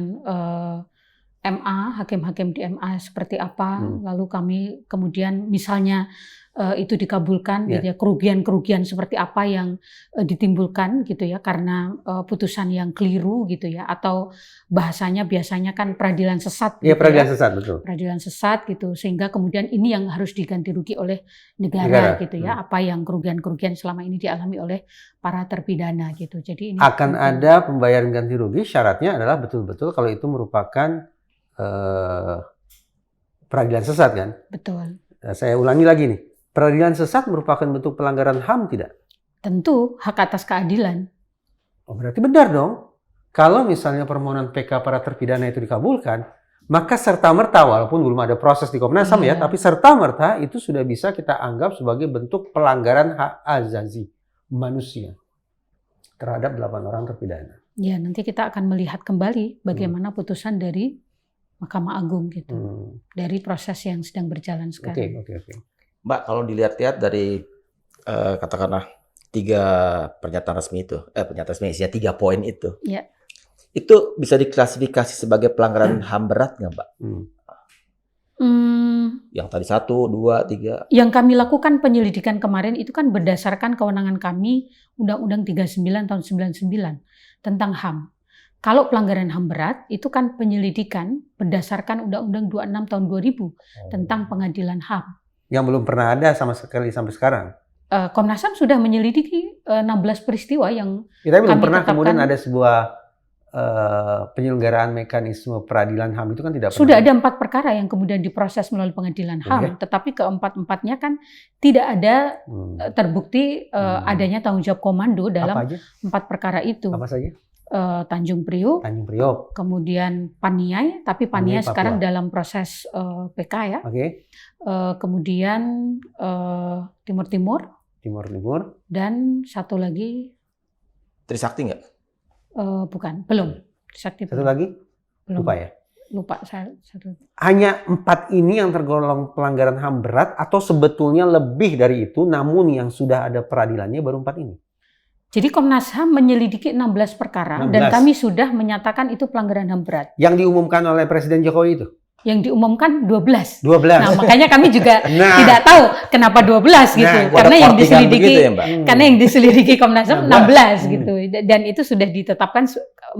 Speaker 1: MA, hakim-hakim di MA seperti apa, lalu kami kemudian misalnya itu dikabulkan, gitu ya, kerugian-kerugian seperti apa yang ditimbulkan gitu ya karena putusan yang keliru gitu ya, atau bahasanya biasanya kan peradilan sesat.
Speaker 2: Iya,
Speaker 1: gitu
Speaker 2: peradilan
Speaker 1: ya.
Speaker 2: sesat, betul.
Speaker 1: Peradilan sesat gitu, sehingga kemudian ini yang harus diganti rugi oleh negara. Gitu ya, apa yang kerugian-kerugian selama ini dialami oleh para terpidana gitu. Jadi ini
Speaker 2: akan ada pembayaran ganti rugi, syaratnya adalah betul-betul kalau itu merupakan peradilan sesat kan?
Speaker 1: Betul.
Speaker 2: Saya ulangi lagi nih. Peradilan sesat merupakan bentuk pelanggaran HAM tidak?
Speaker 1: Tentu, hak atas keadilan.
Speaker 2: Oh, berarti benar dong. Kalau misalnya permohonan PK para terpidana itu dikabulkan, maka serta-merta, walaupun belum ada proses di Komnas HAM ya, tapi serta-merta itu sudah bisa kita anggap sebagai bentuk pelanggaran hak azazi manusia terhadap 8 orang terpidana.
Speaker 1: Ya, nanti kita akan melihat kembali bagaimana putusan dari Mahkamah Agung gitu, dari proses yang sedang berjalan sekarang.
Speaker 2: Oke.
Speaker 3: Mbak, kalau dilihat-lihat dari katakanlah 3 pernyataan resmi itu, pernyataan resmi isinya 3 poin itu, itu bisa diklasifikasi sebagai pelanggaran HAM berat nggak, Mbak? Yang tadi 1, 2, 3.
Speaker 1: Yang kami lakukan penyelidikan kemarin itu kan berdasarkan kewenangan kami Undang-Undang 39 tahun 99 tentang HAM. Kalau pelanggaran HAM berat itu kan penyelidikan berdasarkan Undang-Undang 26 tahun 2000 tentang pengadilan HAM.
Speaker 2: Yang belum pernah ada sama sekali sampai sekarang.
Speaker 1: Komnas HAM sudah menyelidiki 16 peristiwa yang
Speaker 2: Kita belum
Speaker 1: kami
Speaker 2: pernah
Speaker 1: tetapkan.
Speaker 2: kemudian ada sebuah penyelenggaraan mekanisme peradilan HAM itu kan tidak pernah.
Speaker 1: Sudah ada 4 perkara yang kemudian diproses melalui pengadilan HAM, tetapi keempat-empatnya kan tidak ada terbukti adanya tanggung jawab komando dalam 4 perkara itu.
Speaker 2: Apa saja?
Speaker 1: Tanjung Priok, kemudian Paniai, tapi Paniai sekarang dalam proses PK ya. Kemudian Timur-Timur, dan satu lagi
Speaker 3: Trisakti nggak?
Speaker 1: Bukan, belum. Trisakti
Speaker 2: satu lagi?
Speaker 1: Belum.
Speaker 2: Lupa ya?
Speaker 1: Lupa saya.
Speaker 2: Hanya 4 ini yang tergolong pelanggaran HAM berat atau sebetulnya lebih dari itu, namun yang sudah ada peradilannya baru 4 ini?
Speaker 1: Jadi Komnas HAM menyelidiki 16 perkara
Speaker 2: 16.
Speaker 1: dan kami sudah menyatakan itu pelanggaran HAM berat.
Speaker 2: Yang diumumkan oleh Presiden Jokowi itu?
Speaker 1: Yang diumumkan 12.
Speaker 2: 12.
Speaker 1: Nah, makanya kami juga tidak tahu kenapa 12 gitu. Karena yang diselidiki
Speaker 3: gitu ya, Mbak?
Speaker 1: Karena yang diselidiki Komnas HAM 16 gitu. Dan itu sudah ditetapkan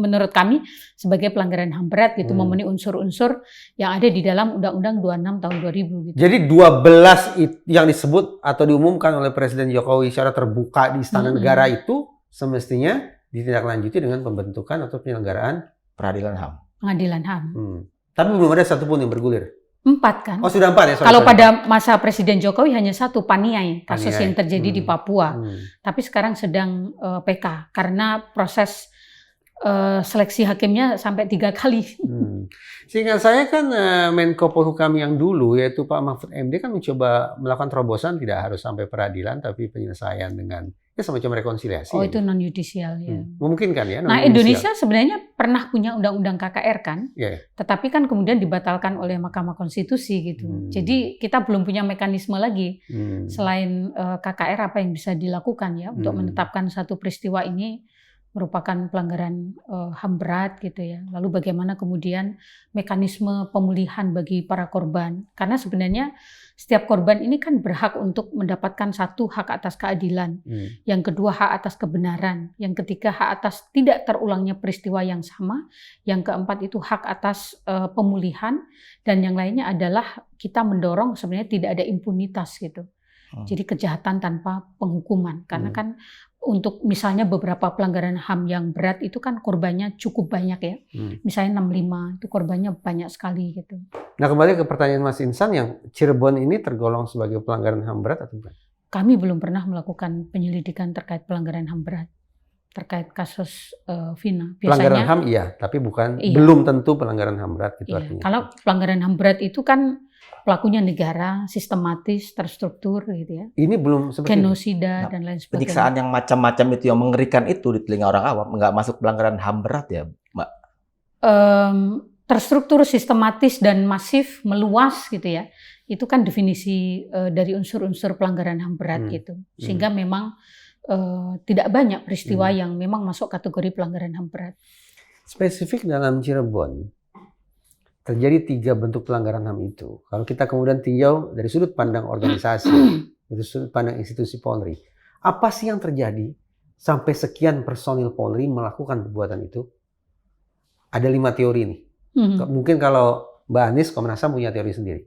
Speaker 1: menurut kami sebagai pelanggaran HAM berat gitu, memenuhi unsur-unsur yang ada di dalam Undang-Undang 26 tahun 2000 gitu.
Speaker 2: Jadi 12 yang disebut atau diumumkan oleh Presiden Jokowi secara terbuka di Istana Negara itu semestinya ditindaklanjuti dengan pembentukan atau penyelenggaraan
Speaker 3: peradilan HAM.
Speaker 1: Pengadilan HAM.
Speaker 2: Tapi belum ada satupun yang bergulir.
Speaker 1: 4 kan?
Speaker 2: Oh, sudah 4 ya?
Speaker 1: Kalau pada masa Presiden Jokowi hanya 1, Paniai, kasus yang terjadi di Papua. Tapi sekarang sedang PK karena proses seleksi hakimnya sampai 3 kali.
Speaker 2: Seingat saya kan Menko Polhukam yang dulu yaitu Pak Mahfud MD kan mencoba melakukan terobosan tidak harus sampai peradilan tapi penyelesaian dengan semacam rekonsiliasi.
Speaker 1: Oh, itu non yudisial ya.
Speaker 2: Memungkinkan ya.
Speaker 1: Nah, Indonesia sebenarnya pernah punya undang-undang KKR kan,
Speaker 2: Yeah.
Speaker 1: tetapi kan kemudian dibatalkan oleh Mahkamah Konstitusi gitu. Jadi kita belum punya mekanisme lagi selain KKR apa yang bisa dilakukan ya untuk menetapkan satu peristiwa ini merupakan pelanggaran HAM berat gitu ya. Lalu bagaimana kemudian mekanisme pemulihan bagi para korban? Karena sebenarnya setiap korban ini kan berhak untuk mendapatkan satu hak atas keadilan, yang kedua hak atas kebenaran, yang ketiga hak atas tidak terulangnya peristiwa yang sama, yang keempat itu hak atas pemulihan, dan yang lainnya adalah kita mendorong sebenarnya tidak ada impunitas gitu. Jadi kejahatan tanpa penghukuman, karena kan untuk misalnya beberapa pelanggaran HAM yang berat itu kan korbannya cukup banyak ya. Misalnya 65 itu korbannya banyak sekali gitu.
Speaker 2: Nah, kembali ke pertanyaan Mas Insan, yang Cirebon ini tergolong sebagai pelanggaran HAM berat atau bukan?
Speaker 1: Kami belum pernah melakukan penyelidikan terkait pelanggaran HAM berat. Terkait kasus Vina. Biasanya,
Speaker 2: pelanggaran HAM iya, tapi bukan belum tentu pelanggaran HAM berat gitu artinya.
Speaker 1: Kalau pelanggaran HAM berat itu kan pelakunya negara, sistematis, terstruktur gitu ya.
Speaker 2: Ini belum seperti
Speaker 1: genosida dan lain sebagainya.
Speaker 3: Penyiksaan yang macam-macam itu yang mengerikan itu di telinga orang awam nggak masuk pelanggaran HAM berat ya, Mbak?
Speaker 1: Terstruktur, sistematis dan masif, meluas gitu ya. Itu kan definisi dari unsur-unsur pelanggaran HAM berat gitu. Sehingga memang tidak banyak peristiwa yang memang masuk kategori pelanggaran HAM berat.
Speaker 2: Spesifik dalam Cirebon, terjadi 3 bentuk pelanggaran HAM itu. Kalau kita kemudian tinjau dari sudut pandang organisasi, dari sudut pandang institusi Polri, apa sih yang terjadi sampai sekian personil Polri melakukan perbuatan itu? Ada 5 teori nih. Mungkin kalau Mbak Anis, Komnas HAM punya teori sendiri.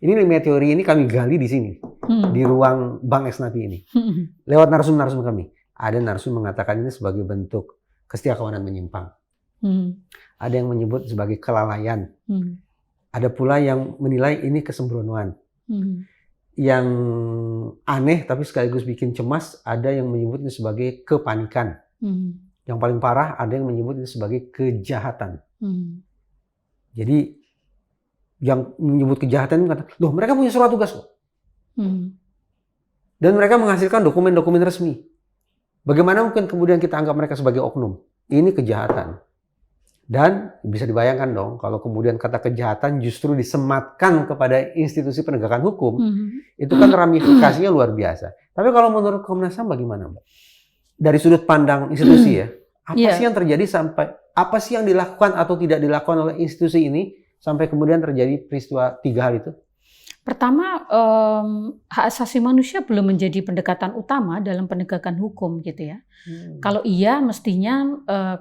Speaker 2: Ini 5 teori ini kami gali di sini, di ruang Bang Esnapi ini. Lewat narsum-narsum kami. Ada narsum mengatakan ini sebagai bentuk kesetiakawanan menyimpang. Ada yang menyebut sebagai kelalaian. Ada pula yang menilai ini kesembronoan. Yang aneh tapi sekaligus bikin cemas, ada yang menyebutnya sebagai kepanikan. Yang paling parah, ada yang menyebutnya sebagai kejahatan. Jadi yang menyebut kejahatan itu kata, loh mereka punya surat tugas kok. Dan mereka menghasilkan dokumen-dokumen resmi. Bagaimana mungkin kemudian kita anggap mereka sebagai oknum? Ini kejahatan. Dan bisa dibayangkan dong kalau kemudian kata kejahatan justru disematkan kepada institusi penegakan hukum, itu kan ramifikasinya luar biasa. Tapi kalau menurut Komnas HAM bagaimana, Mbak? Dari sudut pandang institusi ya, apa sih yang terjadi sampai, apa sih yang dilakukan atau tidak dilakukan oleh institusi ini sampai kemudian terjadi peristiwa 3 hal itu?
Speaker 1: Pertama, hak asasi manusia belum menjadi pendekatan utama dalam penegakan hukum gitu ya. Kalau iya, mestinya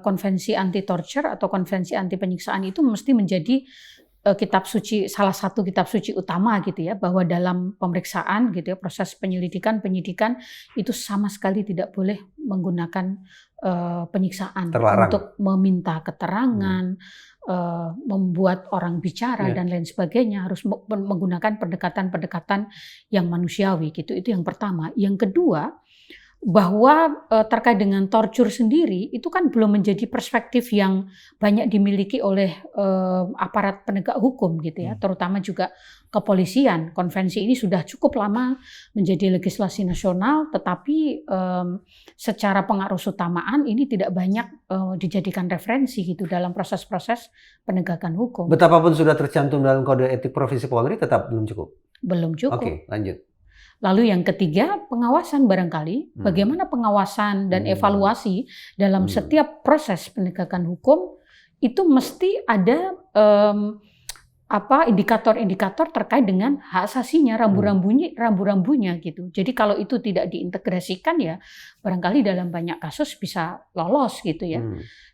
Speaker 1: konvensi anti torture atau konvensi anti penyiksaan itu mesti menjadi kitab suci, salah satu kitab suci utama gitu ya, bahwa dalam pemeriksaan gitu ya, proses penyelidikan, penyidikan itu sama sekali tidak boleh menggunakan penyiksaan.
Speaker 2: Terlarang.
Speaker 1: Untuk meminta keterangan, membuat orang bicara dan lain sebagainya, harus menggunakan pendekatan-pendekatan yang manusiawi gitu. Itu yang pertama. Yang kedua, bahwa terkait dengan torture sendiri itu kan belum menjadi perspektif yang banyak dimiliki oleh aparat penegak hukum gitu ya, terutama juga kepolisian. Konvensi ini sudah cukup lama menjadi legislasi nasional, tetapi secara pengaruh utamaan ini tidak banyak dijadikan referensi gitu dalam proses-proses penegakan hukum.
Speaker 2: Betapapun sudah tercantum dalam kode etik profesi Polri, tetap belum cukup.
Speaker 1: Belum cukup.
Speaker 2: Oke, lanjut.
Speaker 1: Lalu yang ketiga, pengawasan barangkali. Bagaimana pengawasan dan evaluasi dalam setiap proses penegakan hukum itu mesti ada indikator-indikator terkait dengan hak asasinya, rambu-rambunya gitu. Jadi kalau itu tidak diintegrasikan ya barangkali dalam banyak kasus bisa lolos gitu ya.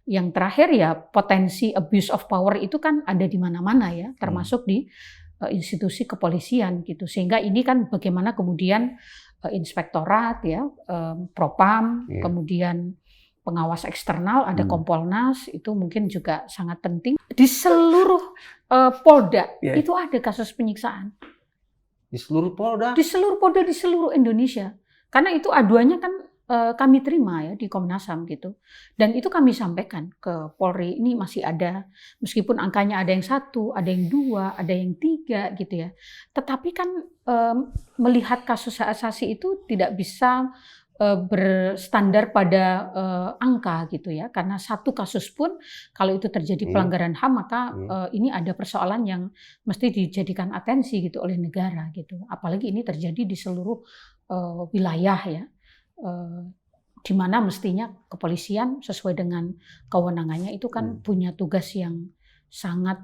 Speaker 1: Yang terakhir ya potensi abuse of power itu kan ada di mana-mana ya, termasuk di institusi kepolisian gitu, sehingga ini kan bagaimana kemudian inspektorat ya, propam, kemudian pengawas eksternal, ada Kompolnas, itu mungkin juga sangat penting. Di seluruh Polda itu ada kasus penyiksaan.
Speaker 2: Di seluruh Polda?
Speaker 1: Di seluruh Polda di seluruh Indonesia, karena itu aduannya kan kami terima ya di Komnas HAM gitu, dan itu kami sampaikan ke Polri. Ini masih ada, meskipun angkanya ada yang 1, ada yang 2, ada yang 3 gitu ya. Tetapi kan melihat kasus hak asasi itu tidak bisa berstandar pada angka gitu ya, karena satu kasus pun kalau itu terjadi pelanggaran HAM maka ini ada persoalan yang mesti dijadikan atensi gitu oleh negara gitu. Apalagi ini terjadi di seluruh wilayah ya. Di mana mestinya kepolisian sesuai dengan kewenangannya itu kan punya tugas yang sangat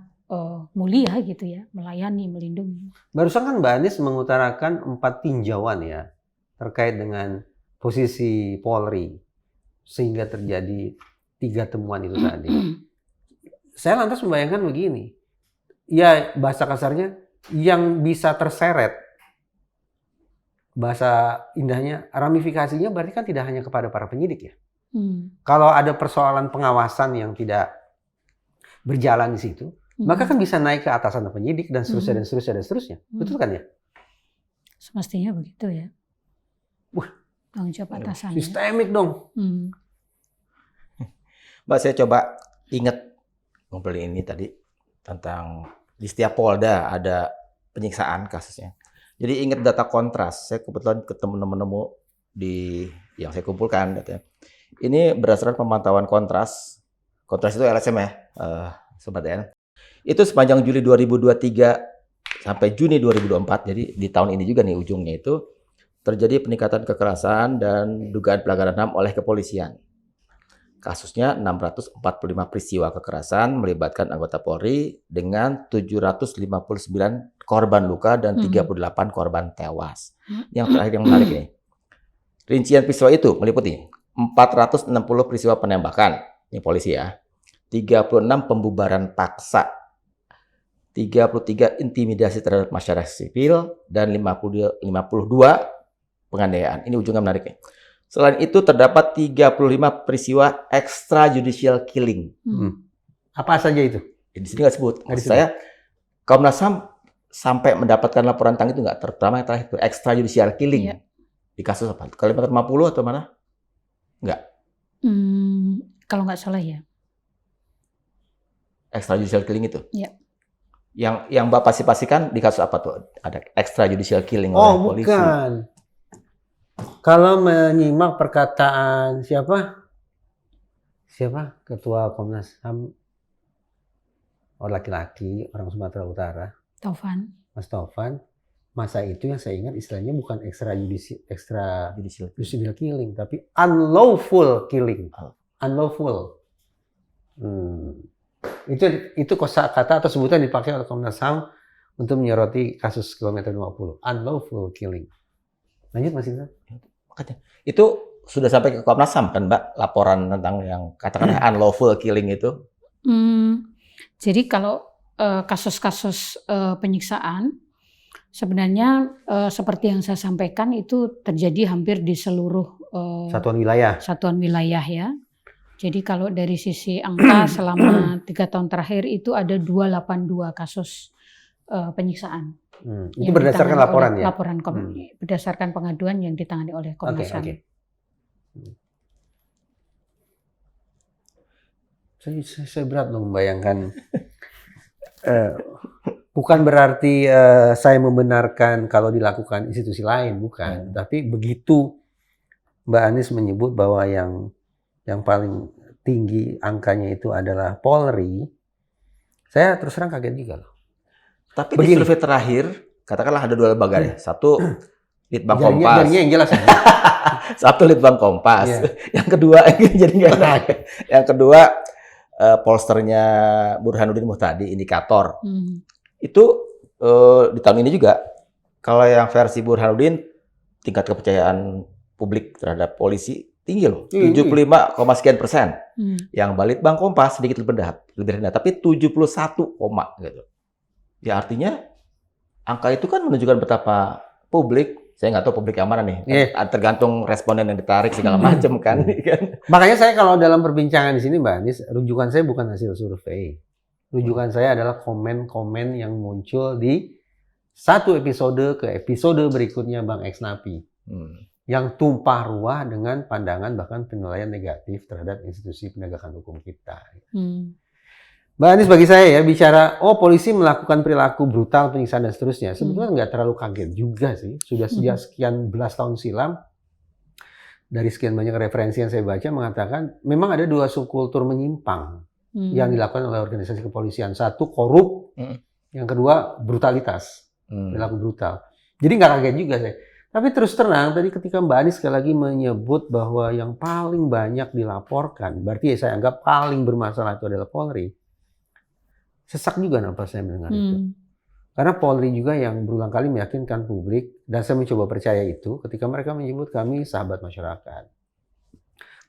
Speaker 1: mulia gitu ya, melayani, melindungi.
Speaker 2: Barusan kan Mbak Anis mengutarakan 4 tinjauan ya terkait dengan posisi Polri sehingga terjadi 3 temuan itu tadi. Saya lantas membayangkan begini, ya bahasa kasarnya yang bisa terseret, bahasa indahnya, ramifikasinya berarti kan tidak hanya kepada para penyidik ya. Kalau ada persoalan pengawasan yang tidak berjalan di situ, maka kan bisa naik ke atasan penyidik dan seterusnya dan seterusnya dan seterusnya. Betul kan ya?
Speaker 1: Semestinya begitu ya.
Speaker 2: Wah,
Speaker 1: tanggung jawab atasannya.
Speaker 2: Sistemik dong.
Speaker 3: Mbak, saya coba ingat ngobrolin ini tadi tentang di setiap Polda ada penyiksaan kasusnya. Jadi ingat data kontras, saya kebetulan menemu di yang saya kumpulkan datanya. Ini berdasarkan pemantauan kontras itu LSM ya, Sobat DN. Itu sepanjang Juli 2023 sampai Juni 2024, jadi di tahun ini juga nih ujungnya itu, terjadi peningkatan kekerasan dan dugaan pelanggaran HAM oleh kepolisian. Kasusnya 645 peristiwa kekerasan melibatkan anggota Polri dengan 759 korban luka dan 38 korban tewas. Yang terakhir yang menarik ini. Rincian peristiwa itu meliputi 460 peristiwa penembakan, ini polisi ya. 36 pembubaran paksa. 33 intimidasi terhadap masyarakat sipil dan 52 penganiayaan. Ini ujungnya menarik nih. Selain itu terdapat 35 peristiwa extrajudicial killing.
Speaker 2: Apa saja itu?
Speaker 3: Di sini nggak sebut. Maksud saya, Komnas HAM sampai mendapatkan laporan tentang itu nggak? Terutama yang terakhir itu extrajudicial killing.
Speaker 1: Iya.
Speaker 3: Di kasus apa? Kalimantan 50 atau mana? Nggak.
Speaker 1: Kalau nggak salah ya.
Speaker 3: Extrajudicial killing itu?
Speaker 1: Iya.
Speaker 3: Yang Mbak pastikan di kasus apa tuh? Ada extrajudicial killing oleh polisi.
Speaker 2: Oh, bukan. Kalau menyimak perkataan siapa ketua Komnas HAM, laki-laki orang Sumatera Utara,
Speaker 1: Taufan.
Speaker 2: Mas Taufan, masa itu yang saya ingat istilahnya bukan extrajudicial killing, tapi unlawful killing, unlawful. Itu kosakata atau sebutan dipakai oleh Komnas HAM untuk menyoroti kasus kilometer 50, unlawful killing. Lanjut Mas Indra.
Speaker 3: Makanya itu sudah sampai ke Komnas HAM kan Mbak, laporan tentang yang katakanlah unlawful killing itu?
Speaker 1: Jadi kalau kasus-kasus penyiksaan sebenarnya seperti yang saya sampaikan itu terjadi hampir di seluruh
Speaker 2: satuan wilayah
Speaker 1: ya. Jadi kalau dari sisi angka selama 3 tahun terakhir itu ada 282 kasus penyiksaan.
Speaker 2: Itu berdasarkan laporan ya?
Speaker 1: Laporan berdasarkan pengaduan yang ditangani oleh Komnas HAM.
Speaker 2: Saya berat loh membayangkan. Bukan berarti saya membenarkan kalau dilakukan institusi lain, bukan. Tapi begitu Mbak Anies menyebut bahwa yang paling tinggi angkanya itu adalah Polri, saya terus terang kaget juga loh.
Speaker 3: Tapi di survei terakhir, katakanlah ada 2 lembaga ya. Satu Litbang Kompas.
Speaker 2: Jadinya yang jelas.
Speaker 3: Satu Litbang Kompas.
Speaker 2: Yeah.
Speaker 3: Yang kedua, jadi nggak enak. Yang kedua, polsternya Burhanuddin Muhtadi, Indikator. Itu di tahun ini juga, kalau yang versi Burhanuddin, tingkat kepercayaan publik terhadap polisi tinggi loh. 75, sekian %. Yang Balitbang Kompas sedikit lebih rendah. Tapi 71, gitu. Ya artinya angka itu kan menunjukkan betapa publik, saya nggak tahu publik yang mana nih, tergantung responden yang ditarik segala macam kan.
Speaker 2: Makanya saya kalau dalam perbincangan di sini Mbak Anies, rujukan saya bukan hasil survei. Rujukan saya adalah komen-komen yang muncul di satu episode ke episode berikutnya Bang Eksnapi. Yang tumpah ruah dengan pandangan bahkan penilaian negatif terhadap institusi penegakan hukum kita. Mbak Anies bagi saya ya bicara polisi melakukan perilaku brutal, penyiksaan dan seterusnya sebetulnya nggak terlalu kaget juga sih. Sudah sejak sekian belas tahun silam dari sekian banyak referensi yang saya baca mengatakan memang ada 2 subkultur menyimpang yang dilakukan oleh organisasi kepolisian. Satu korup, yang kedua brutalitas, perilaku brutal. Jadi nggak kaget juga saya. Tapi terus terang tadi ketika Mbak Anies sekali lagi menyebut bahwa yang paling banyak dilaporkan, berarti ya saya anggap paling bermasalah itu adalah Polri. Sesak juga nafas saya mendengar itu. Karena Polri juga yang berulang kali meyakinkan publik, dan saya mencoba percaya itu ketika mereka menyebut kami sahabat masyarakat.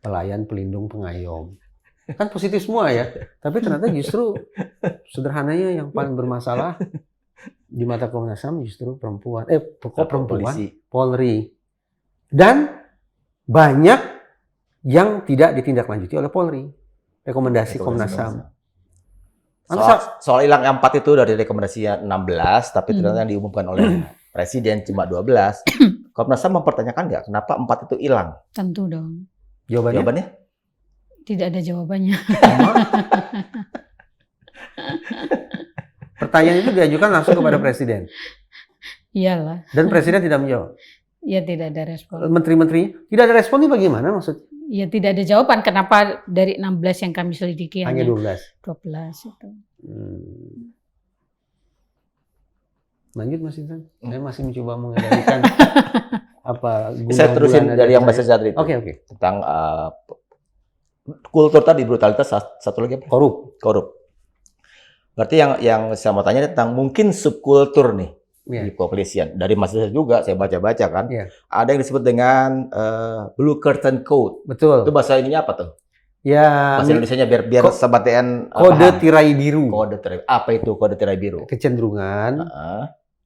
Speaker 2: Pelayan, pelindung, pengayom. Kan positif semua ya. Tapi ternyata justru sederhananya yang paling bermasalah di mata Komnas HAM justru perempuan. Polri. Dan banyak yang tidak ditindaklanjuti oleh Polri. Rekomendasi Komnas HAM.
Speaker 3: Soal hilang 4 itu dari rekomendasi 16, tapi ternyata yang diumumkan oleh Presiden cuma 12. Komnas HAM mempertanyakan nggak kenapa 4 itu hilang?
Speaker 1: Tentu dong.
Speaker 3: Jawabannya?
Speaker 1: Tidak ada jawabannya.
Speaker 2: Pertanyaan itu diajukan langsung kepada Presiden.
Speaker 1: Iyalah.
Speaker 2: Dan Presiden tidak menjawab.
Speaker 1: Ya tidak ada respon.
Speaker 2: Menteri-menteri tidak ada respon ini bagaimana maksud?
Speaker 1: Ya tidak ada jawaban kenapa dari 16 yang kami selidiki
Speaker 2: hanya 12 itu. Lanjut Mas Intan. Saya masih mencoba mengendalikan
Speaker 3: Saya terusin dari yang Mas Zadri itu.
Speaker 2: Oke.
Speaker 3: Tentang kultur tadi brutalitas, satu lagi apa? Korup. Berarti yang saya mau tanya tentang mungkin subkultur nih di kepolisian. Dari mahasiswa juga saya baca-baca kan. Ada yang disebut dengan Blue Curtain Code.
Speaker 2: Betul.
Speaker 3: Itu bahasa ininya apa tuh?
Speaker 2: Ya,
Speaker 3: bahasa Indonesianya biar Sobat TN
Speaker 2: kode tirai biru.
Speaker 3: Apa itu kode tirai biru?
Speaker 2: Kecenderungan,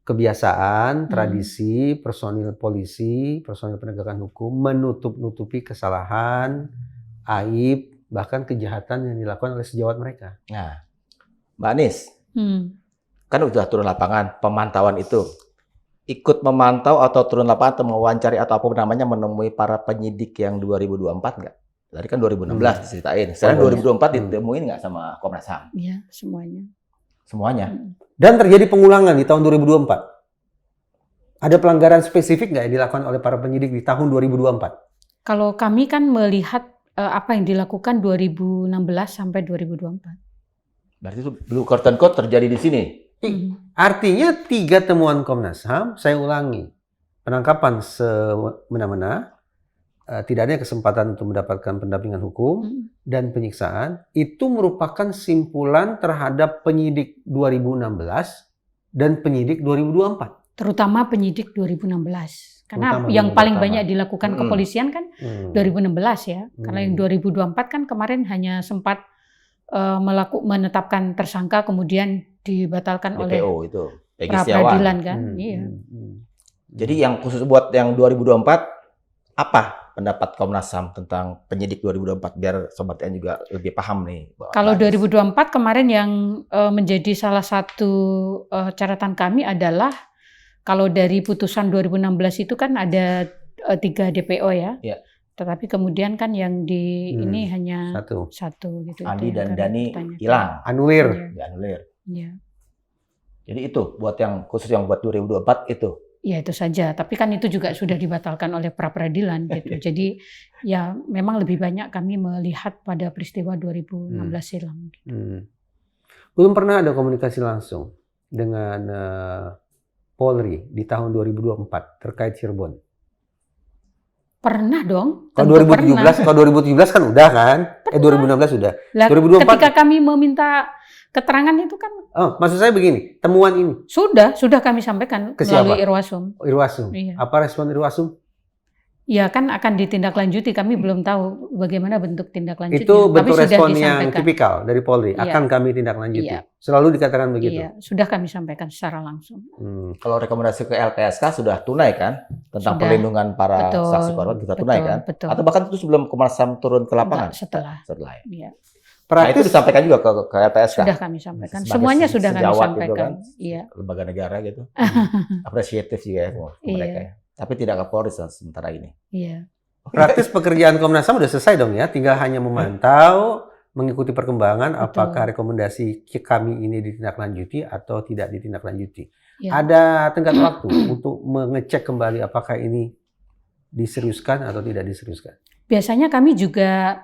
Speaker 2: kebiasaan, tradisi, personil polisi, personil penegakan hukum menutup-nutupi kesalahan, aib, bahkan kejahatan yang dilakukan oleh sejawat mereka.
Speaker 3: Nah, Mbak Anis, kan udah turun lapangan, pemantauan itu. Ikut memantau atau turun lapangan atau mewawancari atau apa namanya menemui para penyidik yang 2024 nggak? Tadi kan 2016 diceritain. Sekarang 2024 ditemuin nggak sama Komnas HAM?
Speaker 1: Iya, semuanya.
Speaker 3: Semuanya.
Speaker 2: Dan terjadi pengulangan di tahun 2024. Ada pelanggaran spesifik nggak yang dilakukan oleh para penyidik di tahun 2024?
Speaker 1: Kalau kami kan melihat apa yang dilakukan 2016 sampai 2024.
Speaker 3: Berarti itu Blue Curtain Code terjadi di sini?
Speaker 2: Artinya 3 temuan Komnas HAM, saya ulangi. Penangkapan semena-mena, tidak ada kesempatan untuk mendapatkan pendampingan hukum dan penyiksaan, itu merupakan simpulan terhadap penyidik 2016 dan penyidik 2024.
Speaker 1: Terutama penyidik 2016. Karena yang paling banyak dilakukan kepolisian kan 2016 ya. Karena yang 2024 kan kemarin hanya sempat menetapkan tersangka kemudian dibatalkan
Speaker 3: DPO
Speaker 1: oleh
Speaker 3: itu,
Speaker 1: pra-peradilan kan. Iya.
Speaker 3: Jadi yang khusus buat yang 2024, apa pendapat Komnas HAM tentang penyidik 2024 biar Sobat TN juga lebih paham nih?
Speaker 1: Kalau 2024 kemarin yang menjadi salah satu catatan kami adalah kalau dari putusan 2016 itu kan ada 3 DPO ya. Tetapi kemudian kan yang di ini hanya satu gitu.
Speaker 3: Andi dan Dani hilang.
Speaker 2: Anulir.
Speaker 1: Iya.
Speaker 3: Jadi itu buat yang khusus yang buat 2024 itu.
Speaker 1: Ya itu saja, tapi kan itu juga sudah dibatalkan oleh pra-peradilan gitu. Jadi ya memang lebih banyak kami melihat pada peristiwa 2016 silam. Gitu.
Speaker 2: Belum pernah ada komunikasi langsung dengan Polri di tahun 2024 terkait Cirebon.
Speaker 1: Pernah dong.
Speaker 2: Kalau 2017, kalau 2017 kan udah kan? 2016 sudah.
Speaker 1: Lah, 2024 ketika kami meminta keterangan itu kan.
Speaker 2: Oh, maksud saya begini, temuan ini.
Speaker 1: Sudah kami sampaikan melalui Irwasum.
Speaker 2: Irwasum.
Speaker 1: Iya.
Speaker 2: Apa respon Irwasum?
Speaker 1: Ya kan akan ditindaklanjuti, kami belum tahu bagaimana bentuk tindaklanjutnya.
Speaker 2: Itu bentuk respon yang tipikal dari Polri, akan kami tindaklanjuti. Selalu dikatakan begitu.
Speaker 1: Iya, sudah kami sampaikan secara langsung.
Speaker 3: Kalau rekomendasi ke LPSK sudah tunai kan? Tentang perlindungan para saksi korban sudah tunai kan?
Speaker 1: Betul.
Speaker 3: Atau bahkan itu sebelum Komnas HAM turun ke lapangan?
Speaker 1: Setelah.
Speaker 3: Ya.
Speaker 1: Iya.
Speaker 3: Nah, itu disampaikan juga ke LPSK?
Speaker 1: Sudah kami sampaikan. Semuanya sudah kami sampaikan. Gitu kan?
Speaker 3: Iya. Lembaga negara gitu. Apresiatif juga ya mereka ya. Tapi tidak ke Polri sementara ini.
Speaker 1: Iya.
Speaker 2: Praktis pekerjaan Komnas HAM sudah selesai dong ya, tinggal hanya memantau, mengikuti perkembangan, apakah rekomendasi kami ini ditindaklanjuti atau tidak ditindaklanjuti. Ya. Ada tenggat waktu untuk mengecek kembali apakah ini diseriuskan atau tidak diseriuskan.
Speaker 1: Biasanya kami juga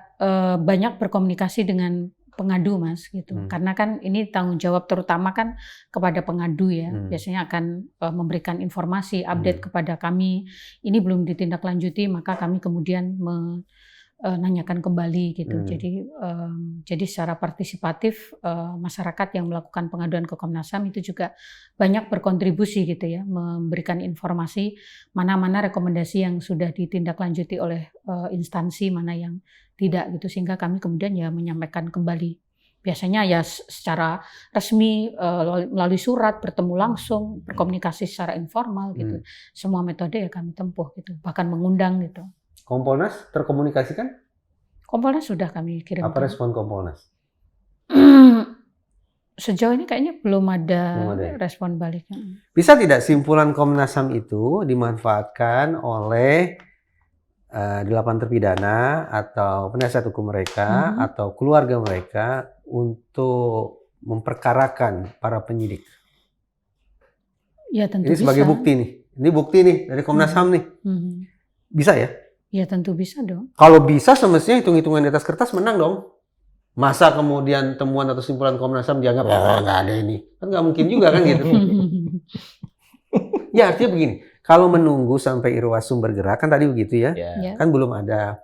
Speaker 1: banyak berkomunikasi dengan pengadu, Mas, gitu. Karena kan ini tanggung jawab terutama kan kepada pengadu ya. Biasanya akan memberikan informasi, update kepada kami. Ini belum ditindaklanjuti, maka kami kemudian menanyakan kembali gitu. Jadi secara partisipatif masyarakat yang melakukan pengaduan ke Komnas HAM itu juga banyak berkontribusi gitu ya, memberikan informasi mana-mana rekomendasi yang sudah ditindaklanjuti oleh instansi, mana yang tidak gitu, sehingga kami kemudian ya menyampaikan kembali. Biasanya ya secara resmi melalui surat, bertemu langsung, berkomunikasi secara informal gitu. Semua metode ya kami tempuh gitu, bahkan mengundang gitu.
Speaker 2: Kompolnas terkomunikasikan?
Speaker 1: Kompolnas sudah kami kirimkan.
Speaker 2: Apa respon Kompolnas?
Speaker 1: Sejauh ini kayaknya belum ada respon baliknya.
Speaker 2: Bisa tidak simpulan Komnas HAM itu dimanfaatkan oleh 8 terpidana atau penasihat hukum mereka atau keluarga mereka untuk memperkarakan para penyidik?
Speaker 1: Ya tentu
Speaker 2: ini
Speaker 1: bisa.
Speaker 2: Sebagai bukti nih. Ini bukti nih dari Komnas HAM nih. Bisa ya?
Speaker 1: Ya tentu bisa dong.
Speaker 2: Kalau bisa semestinya hitung-hitungan di atas kertas menang dong. Masa kemudian temuan atau simpulan Komnas HAM dianggap nggak ada ini. Kan nggak mungkin juga kan gitu. Ya artinya begini. Kalau menunggu sampai Irwasum bergerak, kan tadi begitu ya, kan belum ada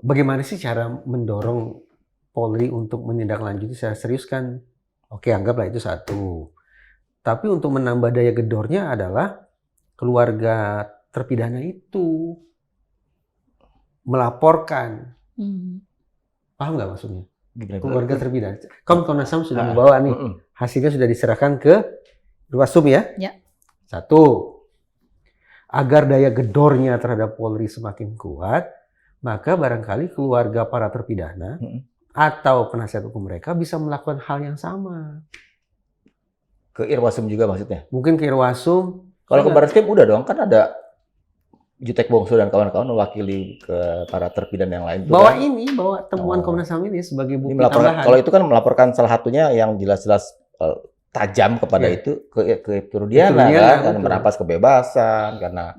Speaker 2: bagaimana sih cara mendorong Polri untuk menindaklanjuti secara serius kan? Oke, anggaplah itu satu. Tapi untuk menambah daya gedornya adalah keluarga terpidana itu melaporkan. Paham nggak maksudnya? Keluarga terpidana. Komnas HAM sudah membawa nih, hasilnya sudah diserahkan ke Irwasum ya?
Speaker 1: Ya.
Speaker 2: Satu, agar daya gedornya terhadap Polri semakin kuat, maka barangkali keluarga para terpidana atau penasihat hukum mereka bisa melakukan hal yang sama.
Speaker 3: Ke Irwasum juga maksudnya?
Speaker 2: Mungkin ke Irwasum.
Speaker 3: Kalau ke Barreskrim udah dong, kan ada Jutek Bongso dan kawan-kawan mewakili ke para terpidana yang lain.
Speaker 2: Bawa temuan Komnas HAM ini sebagai bukti tambahan.
Speaker 3: Kalau itu kan melaporkan salah satunya yang jelas-jelas tajam kepada itu ke Prudiana kan, merampas kebebasan karena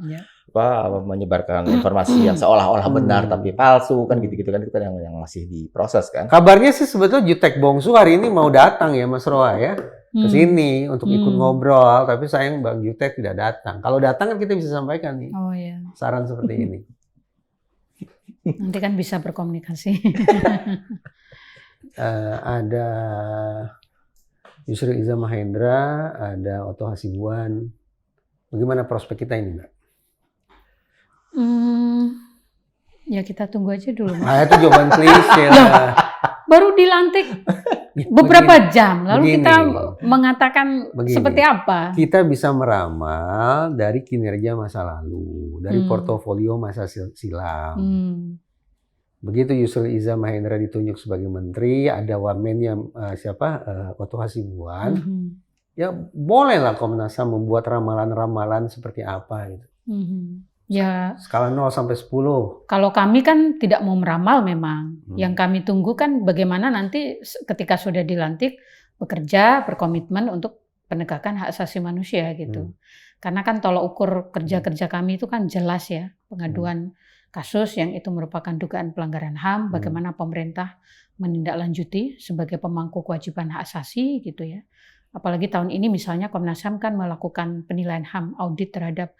Speaker 3: menyebarkan informasi yang seolah-olah benar tapi palsu kan gitu-gitu kan, itu kan yang masih diproses kan.
Speaker 2: Kabarnya sih sebetulnya Jutek Bongso hari ini mau datang ya Mas Roa ya ke sini untuk ikut ngobrol, tapi sayang Bang Jutek tidak datang. Kalau datang kan kita bisa sampaikan nih saran seperti ini.
Speaker 1: Nanti kan bisa berkomunikasi.
Speaker 2: Ada Yusril Iza Mahendra, ada Otto Hasibuan. Bagaimana prospek kita ini, Mbak?
Speaker 1: Ya kita tunggu aja dulu.
Speaker 2: Itu jawaban klise lah.
Speaker 1: Baru dilantik beberapa jam, lalu kita mengatakan seperti apa?
Speaker 2: Kita bisa meramal dari kinerja masa lalu, dari portofolio masa silam. Begitu Yusril Iza Mahendra ditunjuk sebagai menteri, ada wamennya Otto Hasibuan, ya bolehlah Komnas HAM membuat ramalan-ramalan seperti apa gitu.
Speaker 1: Ya.
Speaker 2: Skala 0 sampai 10.
Speaker 1: Kalau kami kan tidak mau meramal memang. Yang kami tunggu kan bagaimana nanti ketika sudah dilantik bekerja, berkomitmen untuk penegakan hak asasi manusia gitu. Karena kan tolak ukur kerja-kerja kami itu kan jelas ya, pengaduan kasus yang itu merupakan dugaan pelanggaran HAM, bagaimana pemerintah menindaklanjuti sebagai pemangku kewajiban hak asasi gitu ya. Apalagi tahun ini misalnya Komnas HAM kan melakukan penilaian HAM audit terhadap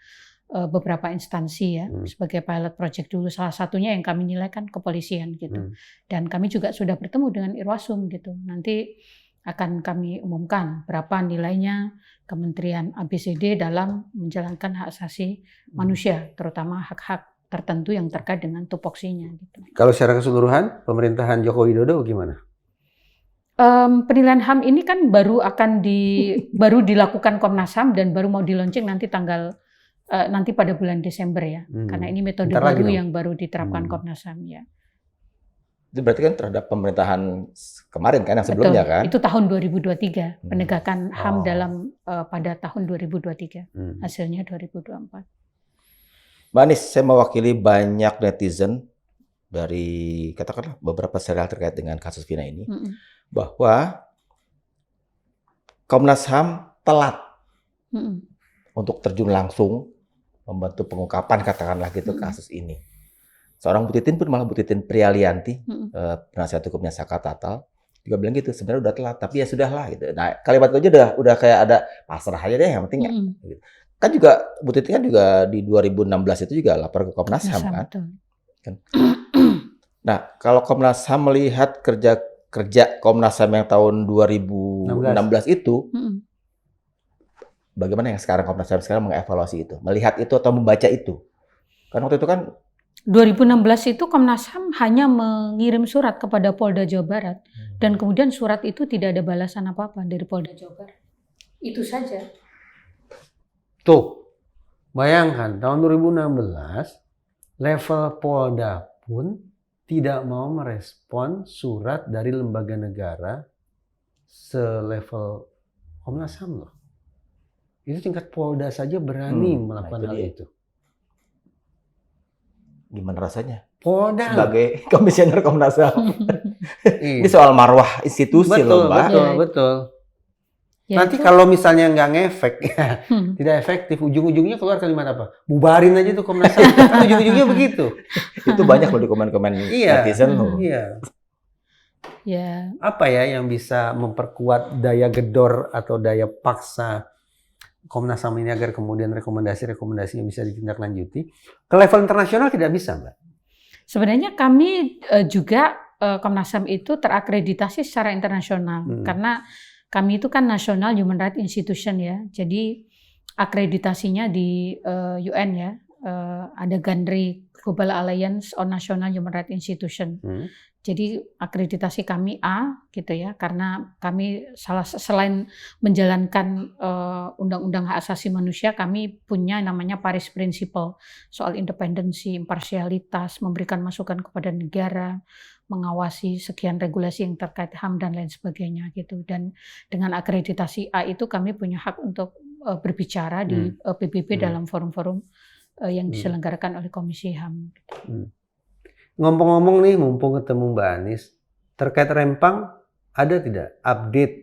Speaker 1: beberapa instansi ya, sebagai pilot project dulu. Salah satunya yang kami nilai kan kepolisian gitu. Dan kami juga sudah bertemu dengan Irwasum gitu. Nanti akan kami umumkan berapa nilainya Kementerian ABCD dalam menjalankan hak asasi manusia, terutama hak-hak tertentu yang terkait dengan tupoksinya gitu.
Speaker 2: Kalau secara keseluruhan pemerintahan Joko Widodo gimana?
Speaker 1: Penilaian HAM ini kan baru dilakukan Komnas HAM dan baru mau di-launching nanti pada bulan Desember ya. Karena ini metode baru yang baru diterapkan Komnas HAM ya.
Speaker 3: Itu berarti kan terhadap pemerintahan kemarin kan yang sebelumnya.
Speaker 1: Betul,
Speaker 3: kan?
Speaker 1: Itu tahun 2023, penegakan HAM pada tahun 2023. Hasilnya 2024.
Speaker 3: Mbak Anis, saya mewakili banyak netizen dari katakanlah beberapa serial terkait dengan kasus Vina ini, bahwa Komnas HAM telat untuk terjun langsung membantu pengungkapan katakanlah gitu kasus ini. Seorang Bu Titin pun malah Bu Titin Prialianti, penasihat hukumnya Saka Tatal, juga bilang gitu, sebenarnya udah telat, tapi ya sudahlah gitu. Nah, kalimat itu aja udah kayak ada pasrah aja deh, yang penting gitu. Kan juga Bu Titin kan juga di 2016 itu juga lapor ke Komnas HAM kan. Kan. Nah, kalau Komnas HAM melihat kerja Komnas HAM yang tahun 2016 itu, bagaimana yang sekarang Komnas HAM sekarang mengevaluasi itu, melihat itu atau membaca itu? Kan waktu itu kan
Speaker 1: 2016 itu Komnas HAM hanya mengirim surat kepada Polda Jawa Barat dan kemudian surat itu tidak ada balasan apa-apa dari Polda Jawa Barat. Itu saja.
Speaker 2: Tuh, bayangkan tahun 2016 level Polda pun tidak mau merespon surat dari lembaga negara selevel Komnas HAM loh. Itu tingkat Polda saja berani melakukan hal itu.
Speaker 3: Gimana rasanya?
Speaker 2: Polda
Speaker 3: sebagai komisioner Komnas HAM. Ini soal marwah institusi loh, Mbak.
Speaker 2: Betul. Ya, nanti itu, kalau misalnya nggak ngefek, ya, tidak efektif, ujung-ujungnya keluar kalimat apa? Bubarin aja tuh Komnas HAM. Kan ujung-ujungnya begitu. Itu banyak loh di komen-komen netizen loh. Iya.
Speaker 1: Ya.
Speaker 2: Apa ya yang bisa memperkuat daya gedor atau daya paksa Komnas HAM ini agar kemudian rekomendasi-rekomendasinya bisa ditindaklanjuti? Ke level internasional tidak bisa, Mbak.
Speaker 1: Sebenarnya kami juga Komnas HAM itu terakreditasi secara internasional karena kami itu kan National Human Rights Institution ya. Jadi akreditasinya di UN ya. Ada GANRI, Global Alliance on National Human Rights Institution. Jadi akreditasi kami A gitu ya, karena kami selain menjalankan undang-undang hak asasi manusia, kami punya namanya Paris Principle soal independensi, imparsialitas, memberikan masukan kepada negara, mengawasi sekian regulasi yang terkait HAM dan lain sebagainya gitu. Dan dengan akreditasi A itu kami punya hak untuk berbicara di PBB dalam forum-forum yang diselenggarakan oleh Komisi HAM.
Speaker 2: Ngomong-ngomong nih, mumpung ketemu Mbak Anis, terkait Rempang, ada tidak update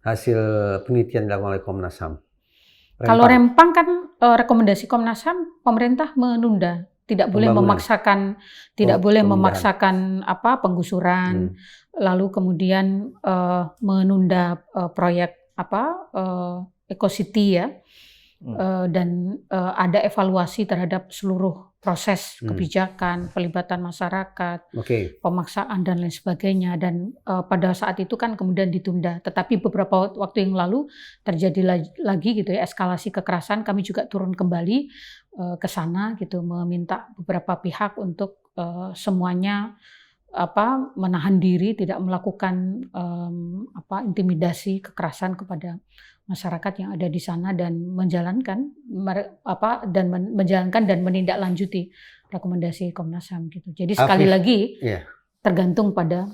Speaker 2: hasil penelitian dilakukan oleh Komnas HAM?
Speaker 1: Kalau Rempang kan rekomendasi Komnas HAM, pemerintah menunda, tidak boleh memaksakan, apa penggusuran, lalu kemudian menunda proyek Eco City ya. Dan ada evaluasi terhadap seluruh proses kebijakan, pelibatan masyarakat, pemaksaan dan lain sebagainya. Dan pada saat itu kan kemudian ditunda. Tetapi beberapa waktu yang lalu terjadi lagi gitu ya eskalasi kekerasan. Kami juga turun kembali ke sana gitu, meminta beberapa pihak untuk semuanya menahan diri, tidak melakukan intimidasi, kekerasan kepada masyarakat yang ada di sana dan menjalankan dan menindaklanjuti rekomendasi Komnas HAM gitu. Jadi sekali lagi tergantung pada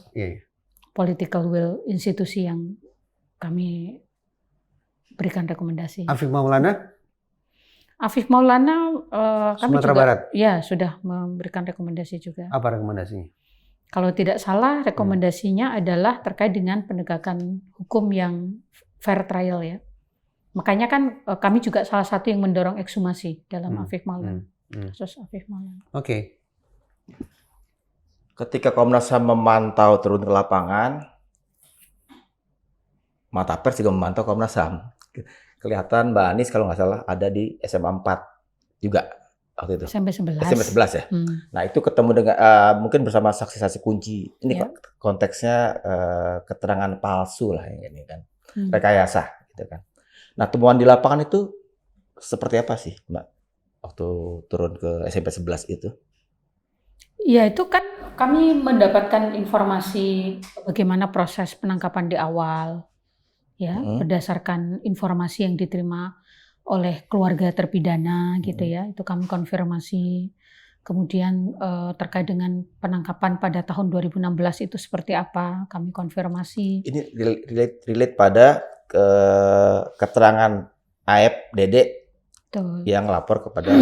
Speaker 1: political will institusi yang kami berikan rekomendasi.
Speaker 2: Afif Maulana
Speaker 1: kami
Speaker 2: Sumatera
Speaker 1: juga
Speaker 2: Barat.
Speaker 1: Ya sudah memberikan rekomendasi juga.
Speaker 2: Apa rekomendasinya?
Speaker 1: Kalau tidak salah rekomendasinya adalah terkait dengan penegakan hukum yang fair trial ya. Makanya kan kami juga salah satu yang mendorong ekshumasi dalam Afif Maulana. Kasus Afif Maulana.
Speaker 2: Oke.
Speaker 3: Ketika Komnas HAM memantau turun ke lapangan, Mata Pers juga memantau Komnas HAM. Kelihatan Mbak Anis kalau nggak salah ada di SMA 4 juga waktu itu.
Speaker 1: SMP 11.
Speaker 3: SMP 11 ya. Nah itu ketemu dengan mungkin bersama saksi-saksi kunci. Ini konteksnya keterangan palsu lah ini kan, rekayasa gitu kan. Nah temuan di lapangan itu seperti apa sih Mbak waktu turun ke SMP 11 itu?
Speaker 1: Ya itu kan kami mendapatkan informasi bagaimana proses penangkapan di awal. Ya, berdasarkan informasi yang diterima oleh keluarga terpidana gitu ya, itu kami konfirmasi. Kemudian terkait dengan penangkapan pada tahun 2016 itu seperti apa, kami konfirmasi.
Speaker 3: Ini relate pada keterangan AEP Dede yang lapor kepada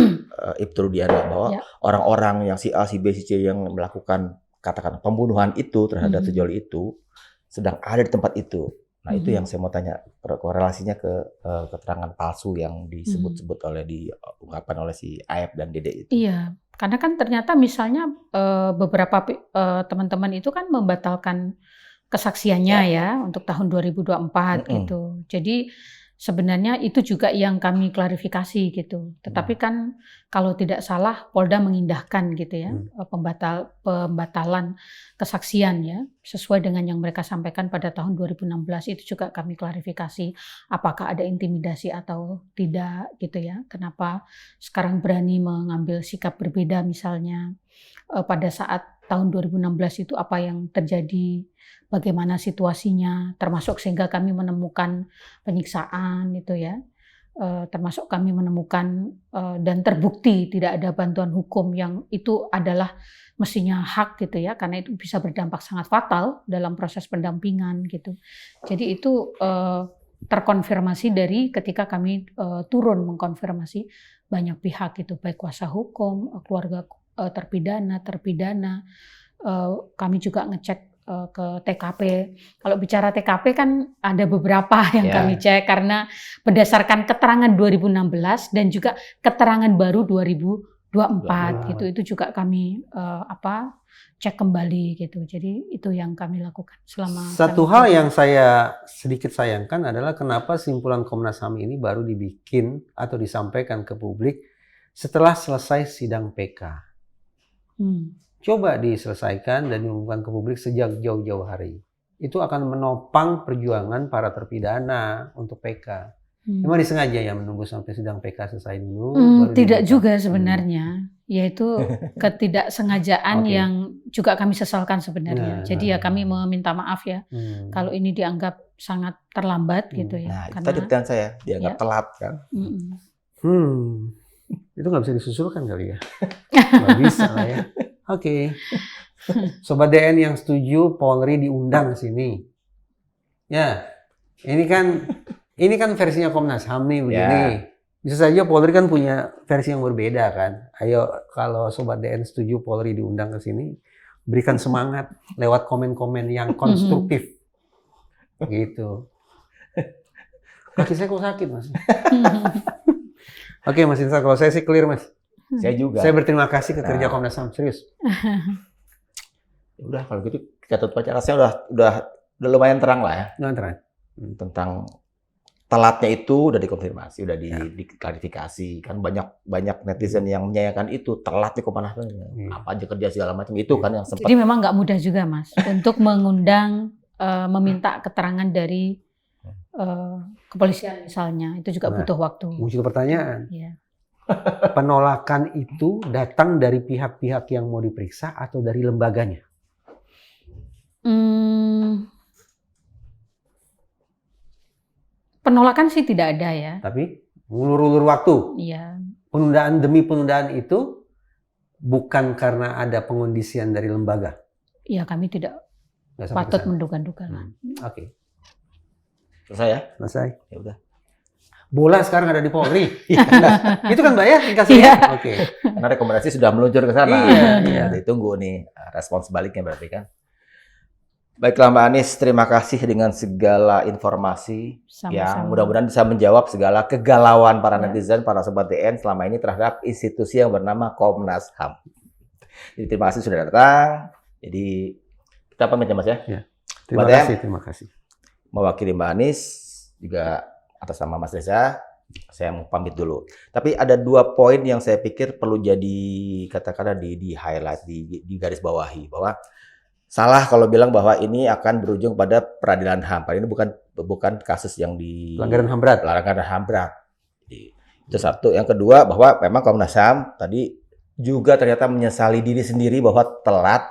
Speaker 3: Ibtu Rudiana bahwa orang-orang yang si A, si B, si C yang melakukan katakan pembunuhan itu terhadap sejoli itu sedang ada di tempat itu. Nah itu yang saya mau tanya, korelasinya ke keterangan palsu yang disebut-sebut diungkapkan oleh si AEP dan Dede itu.
Speaker 1: Iya, karena kan ternyata misalnya beberapa teman-teman itu kan membatalkan kesaksiannya ya untuk tahun 2024 gitu. Jadi sebenarnya itu juga yang kami klarifikasi gitu. Tetapi kan kalau tidak salah Polda mengindahkan gitu ya pembatalan kesaksian ya sesuai dengan yang mereka sampaikan pada tahun 2016 itu juga kami klarifikasi apakah ada intimidasi atau tidak gitu ya. Kenapa sekarang berani mengambil sikap berbeda misalnya pada saat tahun 2016 itu apa yang terjadi, bagaimana situasinya, termasuk sehingga kami menemukan penyiksaan itu ya, termasuk kami menemukan dan terbukti tidak ada bantuan hukum yang itu adalah mestinya hak gitu ya, karena itu bisa berdampak sangat fatal dalam proses pendampingan gitu. Jadi itu terkonfirmasi dari ketika kami turun mengkonfirmasi banyak pihak itu, baik kuasa hukum, keluarga terpidana, kami juga ngecek ke TKP. Kalau bicara TKP kan ada beberapa yang kami cek karena berdasarkan keterangan 2016 dan juga keterangan baru 2024 gitu. Itu juga kami cek kembali gitu. Jadi itu yang kami lakukan selama
Speaker 2: satu hal yang saya sedikit sayangkan adalah kenapa simpulan Komnas HAM ini baru dibikin atau disampaikan ke publik setelah selesai sidang PK. Coba diselesaikan dan diumumkan ke publik sejak jauh-jauh hari. Itu akan menopang perjuangan para terpidana untuk PK. Memang disengaja ya menunggu sampai sidang PK selesai dulu.
Speaker 1: Tidak juga sebenarnya, yaitu ketidaksengajaan yang juga kami sesalkan sebenarnya. Jadi ya kami meminta maaf ya kalau ini dianggap sangat terlambat gitu ya.
Speaker 3: Nah, itu tadi pertanyaan saya, dianggap telat kan?
Speaker 2: Itu nggak bisa disusulkan kali ya? Nggak bisa lah ya. Oke. Sobat DN yang setuju Polri diundang ke sini. Ya, ini kan versinya Komnas HAM nih begini. Bisa saja Polri kan punya versi yang berbeda kan. Ayo kalau Sobat DN setuju Polri diundang ke sini, berikan semangat lewat komen-komen yang konstruktif. Gitu. Kaki saya kok sakit, Mas? Oke, Mas Insar, kalau saya sih clear, Mas.
Speaker 3: Saya juga.
Speaker 2: Saya berterima kasih ke kerja Komnas HAM, serius.
Speaker 3: Udah kalau gitu kita tutup aja. Rasanya udah lumayan terang lah ya.
Speaker 2: Lumayan terang.
Speaker 3: Tentang telatnya itu udah dikonfirmasi, udah diklarifikasi. Kan banyak netizen yang menyayangkan itu, telat nih Komnas HAM. Apa aja kerja segala macam itu kan yang sempat.
Speaker 1: Jadi memang nggak mudah juga, Mas, untuk mengundang meminta keterangan dari kepolisian misalnya. Itu juga butuh waktu.
Speaker 2: Muncul pertanyaan.
Speaker 1: Ya.
Speaker 2: Penolakan itu datang dari pihak-pihak yang mau diperiksa atau dari lembaganya?
Speaker 1: Penolakan sih tidak ada ya.
Speaker 2: Tapi ngulur-ulur waktu.
Speaker 1: Iya.
Speaker 2: Penundaan demi penundaan itu bukan karena ada pengondisian dari lembaga.
Speaker 1: Iya, kami tidak patut menduga-duga lah.
Speaker 2: Oke.
Speaker 3: Selesai ya?
Speaker 2: Selesai.
Speaker 3: Ya udah.
Speaker 2: Bola sekarang ada di Polri. Itu kan Mbak ya ringkasnya? Oke.
Speaker 3: Karena rekomendasi sudah meluncur ke sana.
Speaker 2: Iya.
Speaker 3: Ditunggu nih respon sebaliknya berarti kan. Baiklah Mbak Anis, terima kasih dengan segala informasi yang mudah-mudahan bisa menjawab segala kegalauan para netizen, para Sobat DN selama ini terhadap institusi yang bernama Komnas HAM. Jadi terima kasih sudah datang. Jadi kita pamit ya Mas ya.
Speaker 2: Terima kasih.
Speaker 3: Mewakili Mbak Anis, juga atas nama Mas Reza, saya mau pamit dulu. Tapi ada 2 poin yang saya pikir perlu jadi katakanlah di highlight, di garis bawahi, bahwa salah kalau bilang bahwa ini akan berujung pada peradilan HAM. Ini bukan kasus yang di
Speaker 2: pelanggaran HAM berat.
Speaker 3: Pelanggaran HAM berat. Itu satu. Yang kedua bahwa memang Komnas HAM tadi juga ternyata menyesali diri sendiri bahwa telat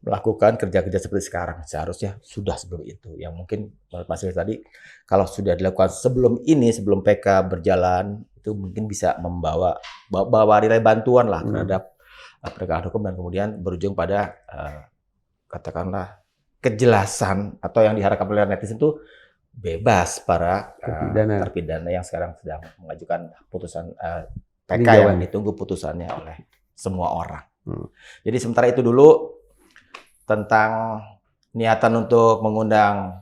Speaker 3: melakukan kerja-kerja seperti sekarang. Seharusnya sudah sebelum itu. Yang mungkin menurut Mas Reza tadi kalau sudah dilakukan sebelum ini, sebelum PK berjalan, itu mungkin bisa bawa nilai bantuan lah terhadap penegakan hukum dan kemudian berujung pada katakanlah kejelasan atau yang diharapkan oleh netizen itu bebas para terpidana yang sekarang sedang mengajukan putusan PK yang ditunggu putusannya oleh semua orang. Jadi sementara itu dulu tentang niatan untuk mengundang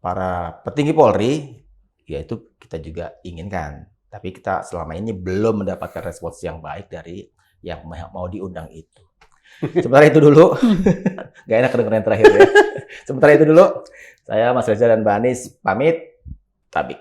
Speaker 3: para petinggi Polri, yaitu kita juga inginkan. Tapi kita selama ini belum mendapatkan respons yang baik dari yang mau diundang itu. Sementara itu dulu, gak enak kedengeran yang terakhir ya. Sementara itu dulu, saya Mas Reza dan Mbak Anis pamit, tabik.